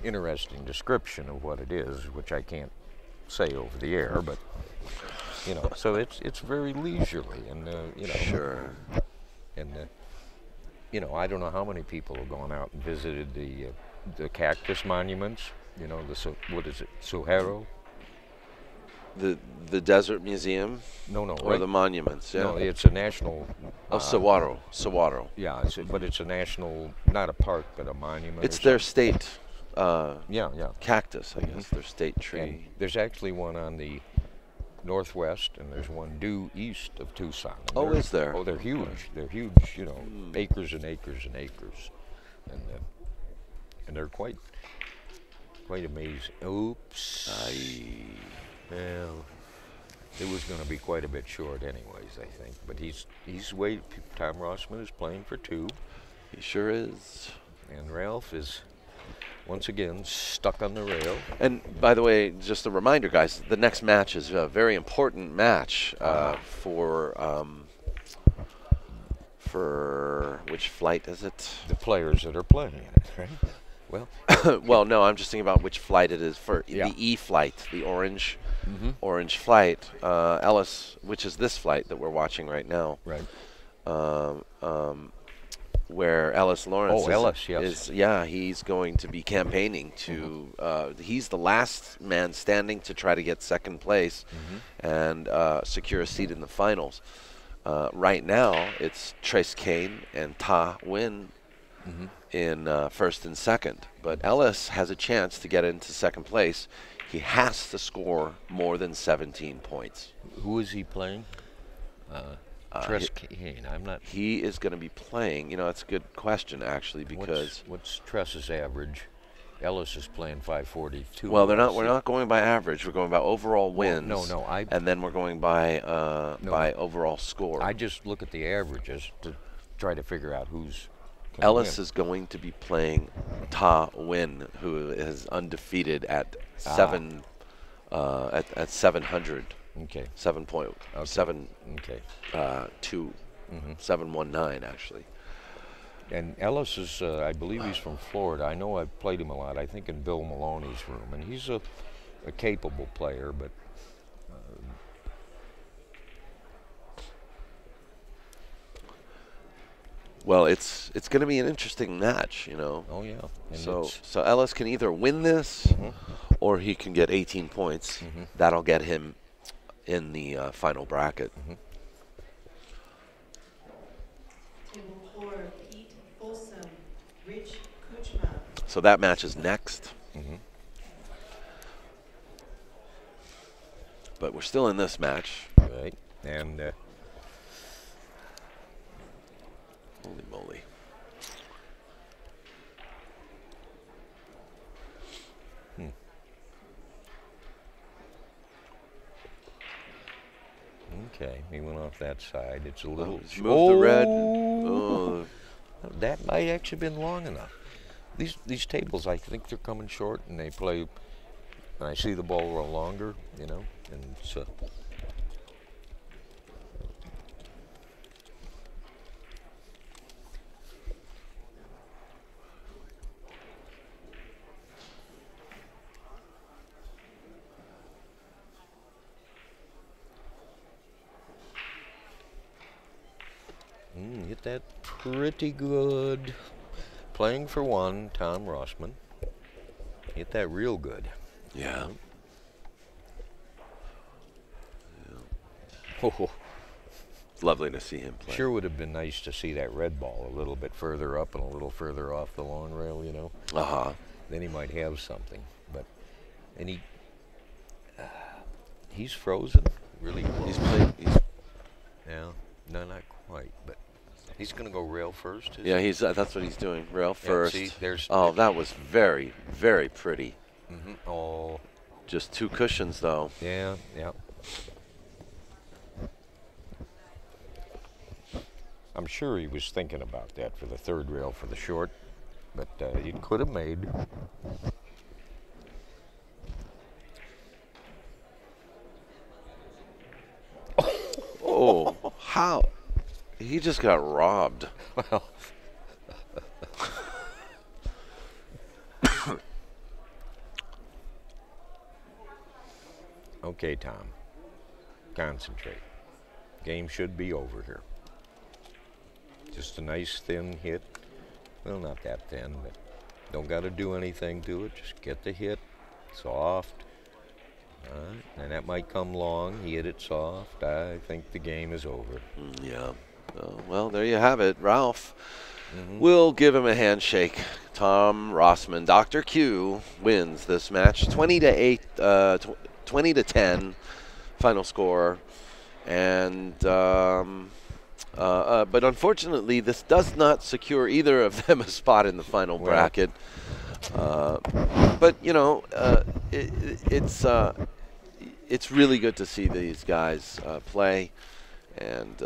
interesting description of what it is, which I can't say over the air, but you know, so it's very leisurely, and you know, Sure. and you know, I don't know how many people have gone out and visited the cactus monuments. You know, what is it, Suharo? The Desert Museum No, or right? the monuments. Yeah. No, it's a national. Oh, Saguaro. Yeah, but it's a national, not a park, but a monument. It's or their something. state Yeah. cactus, I guess. Their state And tree. there's actually one on the northwest, and there's one due east of Tucson. And Oh, they're- is there? Oh, they're huge. They're huge. You know, acres and acres and acres, and they're quite amazing. Oops. Well, it was going to be quite a bit short, anyways. I think, but Tom Rossman is playing for two, He sure is. and Ralph is once again stuck on the rail. And by the way, just a reminder, guys, the next match is a very important match for which flight is it? The players that are playing in it, right? Well, Well, no, I'm just thinking about which flight it is for Yeah. the E flight, the orange flight. Ellis, which is this flight that we're watching right now, right. where Ellis Lawrence Oh, Ellis, yes. he's going to be campaigning to he's the last man standing to try to get second place and secure a seat in the finals. Right now it's Trace Kane and Ta Win in first and second, but Ellis has a chance to get into second place. He has to score more than 17 points. Who is he playing? Tress Kane. I'm not. He is going to be playing. You know, it's a good question actually, because what's Tress's average? Ellis is playing 542. well, they're not. We're not going by average. We're going by overall wins. no, and then we're going by by No. overall score. I just look at the averages to try to figure out who's. Ellis is going to be playing Ta Win, who is undefeated at at 700. Okay. 7.7 Okay. 719 actually. And Ellis is, I believe he's from Florida. I know I've played him a lot. I think in Bill Maloney's room, and he's a capable player, but. Well, it's going to be an interesting match, you know. Oh yeah. And So Ellis can either win this, or he can get 18 points. That'll get him in the final bracket. Table 4, Pete Folsom, Rich Kuchma. So that match is next. But we're still in this match. right, and Holy moly. Okay, he went off that side. It's a little. He's moved the red. Oh. That might actually been long enough. These tables, I think they're coming short, and they play. And I see the ball roll longer, you know, and so. Hit that pretty good. Playing for one, Tom ROSSMAN. Hit that real good. Yeah. Oh, It's lovely to see him play. sure would have been nice to see that red ball a little bit further up and a little further off the long rail, you know. Uh-huh. Then he might have something. But, and he's frozen, really close. He's playing. Yeah, no, not quite, but he's going to go rail first. Yeah, he's. That's what he's doing. Rail first. See, there's. Oh, that was very, very pretty. Oh. Just 2 cushions, though. Yeah, yeah. I'm sure he was thinking about that for the third rail for the short, but he could have made. Oh, how? He just got robbed. Well. Okay, Tom. Concentrate. Game should be over here. Just a nice thin hit. Well, not that thin, but don't got to do anything to it. Just get the hit soft. And that might come long. He hit it soft. I think the game is over. Yeah. Well, there you have it. Ralph. We'll give him a handshake. Tom ROSSMAN, Dr. Q wins this match, 20-8, 20-10, final score, and but unfortunately, this does not secure either of them a spot in the final bracket. But you know, it's really good to see these guys play. And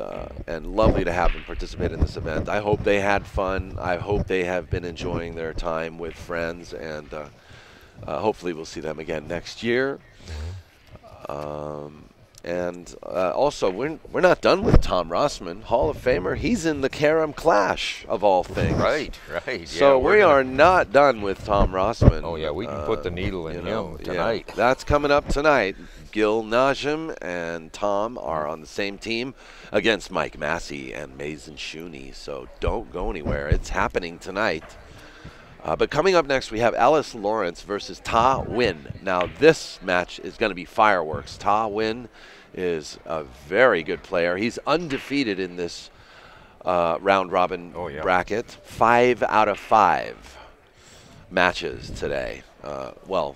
lovely to have them participate in this event. I hope they had fun. I hope they have been enjoying their time with friends, and hopefully we'll see them again next year. Also, we're not done with Tom ROSSMAN, Hall of Famer. He's in the Carom Clash of all things. Right. So yeah, we are not done with Tom ROSSMAN. Oh yeah, we can put the needle in him tonight. Yeah, that's coming up tonight. Gil Najim and Tom are on the same team against Mike Massey and Mazin Shooni. So don't go anywhere. It's happening tonight. But coming up next, we have Alice Lawrence versus Ta Win. Now, this match is going to be fireworks. Ta Win is a very good player. He's undefeated in this round-robin bracket. 5 out of 5 matches today.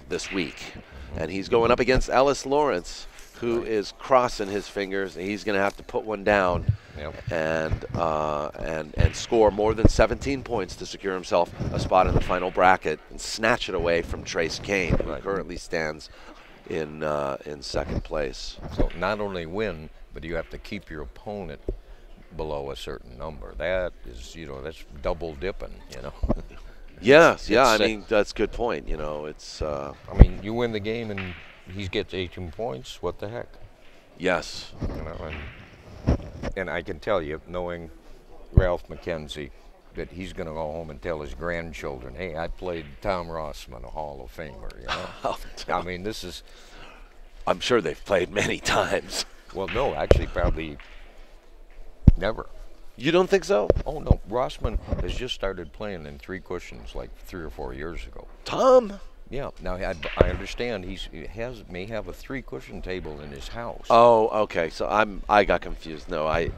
This week. And he's going up against Alice Lawrence, who is crossing his fingers. And he's going to have to put one down and score more than 17 points to secure himself a spot in the final bracket and snatch it away from Trace Kane, who currently stands in second place. So not only win, but you have to keep your opponent below a certain number. That is, that's double dipping, Yes, I mean, that's a good point. It's. I mean, you win the game and he gets 18 points. What the heck? Yes. And I can tell you, knowing Ralph McKenzie, that he's going to go home and tell his grandchildren, "Hey, I played Tom ROSSMAN, a Hall of Famer." I mean, this is. I'm sure they've played many times. Well, no, actually, probably never. You don't think so? Oh, no. ROSSMAN has just started playing in 3 cushions like 3 or 4 years ago. Tom? Yeah. Now, I understand he may have a 3 cushion table in his house. Oh, okay. So I got confused. No, I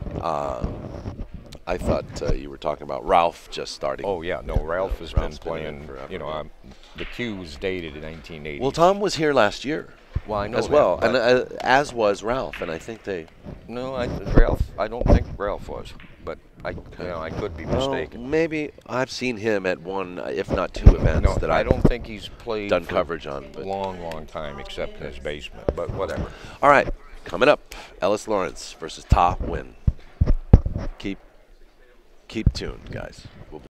thought you were talking about Ralph just starting. Oh, yeah. No, Ralph has been playing, forever. the Cues dated in 1980. Well, Tom was here last year. Well, I know as that, well, and as was Ralph, and I think they. No, Ralph. I don't think Ralph was, but I could be mistaken. Well, maybe I've seen him at 1, if not 2 events that I don't think he's played done coverage on. But long time, except in his basement. But whatever. All right, Coming up, Ellis Lawrence versus Ta Win. Keep tuned, guys. We'll be